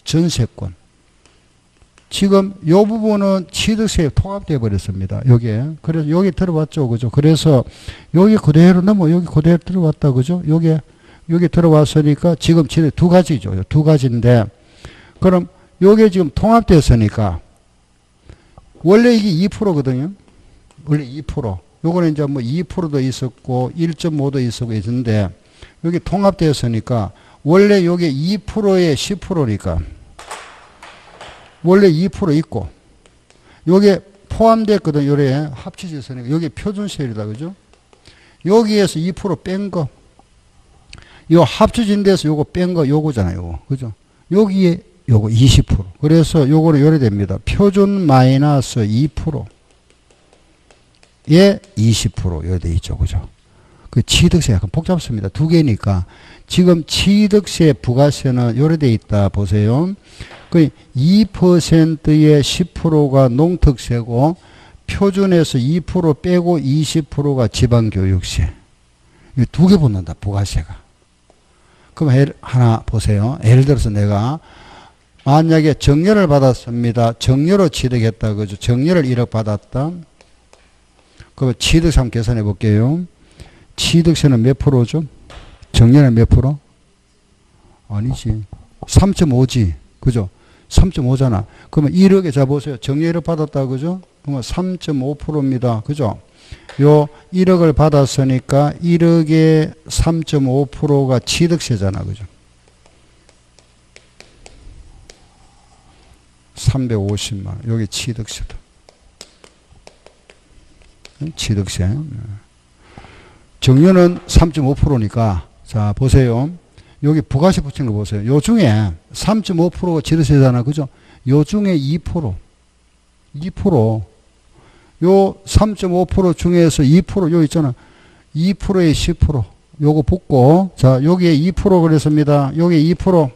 전세권. 지금 요 부분은 취득세에 통합되어 버렸습니다. 여기에. 그래서 여기 들어왔죠. 그죠? 그래서 여기 그대로 여기 그대로 들어왔다. 그죠? 여기 들어왔으니까 지금 취득 두 가지죠. 두 가지인데 그럼 요게 지금 통합됐으니까 원래 이게 2%거든요. 원래 2%. 요거는 이제 뭐 2%도 있었고 1.5도 있었고 있는데 여기 통합되었으니까 원래 요게 2%에 10%니까 원래 2% 있고 요게 포함됐거든. 요래 합치졌으니까 요게 표준세율이다. 그죠? 여기에서 2% 뺀 거. 요 합쳐진 데서 요거 뺀 거 요거잖아요. 요거. 그죠? 여기에 요거 20%. 그래서 요거는 요래 됩니다. 표준 마이너스 2%에 20% 요래 돼 있죠. 그죠? 그 취득세 약간 복잡습니다. 두 개니까 지금 취득세 부가세는 요래 돼 있다. 보세요. 그 2%의 10%가 농특세고 표준에서 2% 빼고 20%가 지방교육세. 이 두 개 붙는다. 부가세가. 그럼 하나 보세요. 예를 들어서 내가 만약에 정려를 받았습니다. 정려로 취득했다. 그죠? 정려를 1억 받았다. 그럼 취득세 한번 계산해 볼게요. 취득세는 몇 프로죠? 정려는 몇 프로? 아니지. 3.5지. 그죠? 3.5잖아. 그러면 1억에 잡으세요. 정려 1억 받았다. 그죠? 그러면 3.5%입니다. 그죠? 요 1억을 받았으니까 1억에 3.5%가 취득세잖아. 그죠? 350만 원. 여기 취득세다. 취득세. 정려는 3.5%니까 자 보세요. 여기 부가세 붙인 거 보세요. 요 중에 3.5%가 취득세잖아. 그죠? 요 중에 2%. 요 3.5% 중에서 2% 요 있잖아. 2%에 10%. 요거 붙고 자 여기에 2% 그랬습니다. 여기에 2%.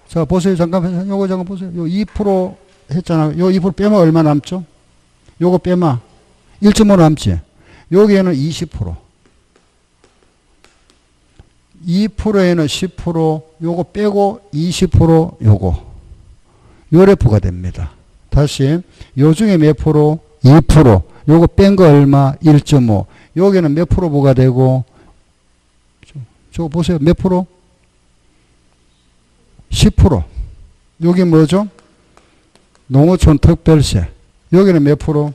자 보세요. 잠깐 요거 잠깐 보세요. 요 2% 했잖아. 요 2% 빼면 얼마 남죠? 요거 빼면 1.5 남지. 여기에는 20%. 2%에는 10%, 요거 빼고 20% 요거. 요래 부과됩니다. 다시, 요 중에 몇 프로? 2%. 요거 뺀 거 얼마? 1.5. 여기는 몇 프로 부과되고, 저거 보세요. 몇 프로? 10%. 여기 뭐죠? 농어촌 특별세. 여기는 몇 프로?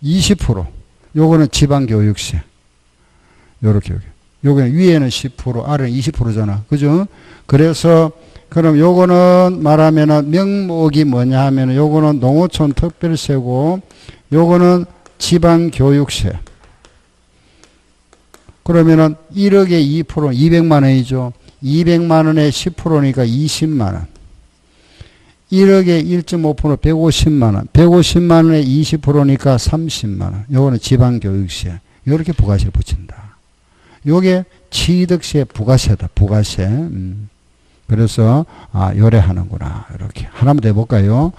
20%. 요거는 지방교육세. 요렇게, 여기. 여기는 위에는 10%, 아래는 20%잖아. 그죠? 그래서, 그럼 요거는 말하면은 명목이 뭐냐 하면은 요거는 농어촌 특별세고, 요거는 지방교육세. 그러면은 1억에 2%, 200만 원이죠. 200만 원에 10%니까 20만 원. 1억에 1.5% 150만 원. 150만 원에 20%니까 30만 원. 요거는 지방교육세. 요렇게 부가세를 붙인다. 요게 취득세 부가세다. 부가세. 그래서 요래하는구나. 이렇게 하나만 더 해볼까요?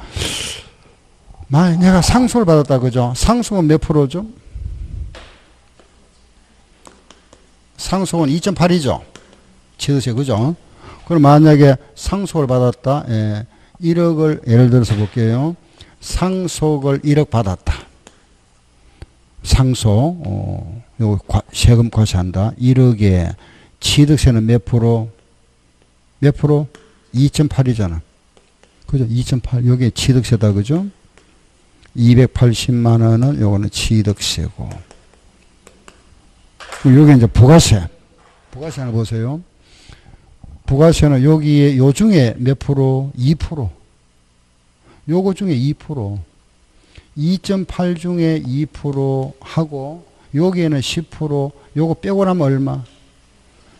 내가 상속을 받았다. 그죠? 상속은 몇 프로죠? 상속은 2.8이죠. 취득세. 그죠? 그럼 만약에 상속을 받았다. 1억을 예를 들어서 볼게요. 상속을 1억 받았다. 상속. 요 세금 과세한다. 1억에 취득세는 몇 프로? 몇 프로? 2.8이잖아. 그죠? 2.8. 여기 취득세다. 그죠? 280만 원은 요거는 취득세고. 여기 이제 부가세. 부가세는 보세요. 부가세는 여기에 요 중에 몇 프로? 2%. 요거 중에 2%. 2.8 중에 2% 하고 여기에는 10%. 요거 빼고 나면 얼마?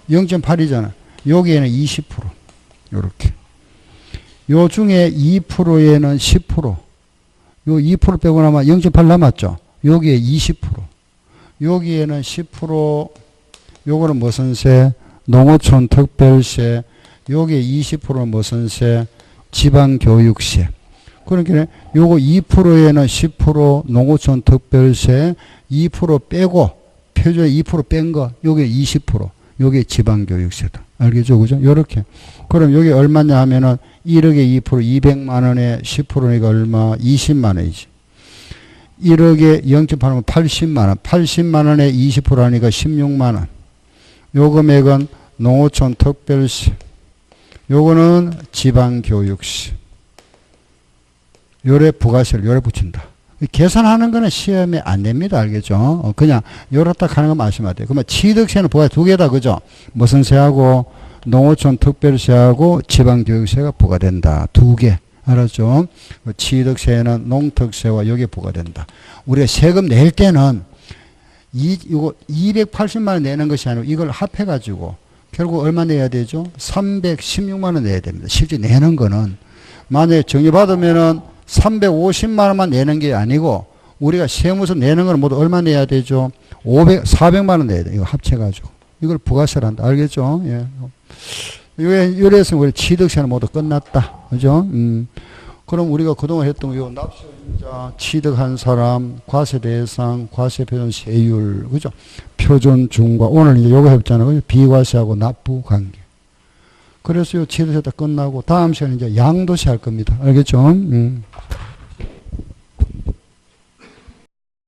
0.8이잖아. 여기에는 20%. 요렇게. 요 중에 2%에는 10%. 요 2% 빼고 나면 0.8 남았죠. 여기에 20%. 여기에는 10%. 요거는 무슨 세? 농어촌 특별세. 여기에 20%는 무슨 세? 지방교육세. 그러니까 요거 2%에는 10% 농어촌 특별세 2% 빼고 표준에 2% 뺀 거 요게 20%. 요게 지방교육세다. 알겠죠? 그죠? 요렇게. 그럼 여기 얼마냐 하면은 1억에 2% 200만 원에 10%니까 얼마? 20만 원이지. 1억에 0.8하면 80만 원. 80만 원에 20% 하니까 16만 원. 요 금액은 농어촌 특별세. 요거는 지방교육세. 요래 부가세를 요래 붙인다. 계산하는 거는 시험에 안 냅니다. 알겠죠? 그냥 요렇다 딱 하는 거 말씀하셔야 돼요. 그러면 취득세는 부가세 두 개다. 그죠? 무슨 세하고 농어촌 특별세하고 지방교육세가 부과된다. 두 개. 알았죠? 취득세는 농특세와 여기에 부과된다. 우리가 세금 낼 때는 이거 280만 원 내는 것이 아니고 이걸 합해가지고 결국 얼마 내야 되죠? 316만 원 내야 됩니다. 실제 내는 거는 만약에 정리받으면은 350만 원만 내는 게 아니고 우리가 세무서 내는 건 모두 얼마 내야 되죠? 400만 원 내야 돼. 이거 합쳐가지고. 이걸 부가세를 한다. 알겠죠? 예. 이래서 우리 취득세는 모두 끝났다. 그죠? 그럼 우리가 그동안 했던 요 납세자, 취득한 사람, 과세 대상, 과세 표준 세율, 그죠? 표준 중과 오늘 이제 요거 했잖아요. 그죠? 비과세하고 납부 관계. 그래서 요 취득세 다 끝나고 다음 시간에 이제 양도세 할 겁니다. 알겠죠?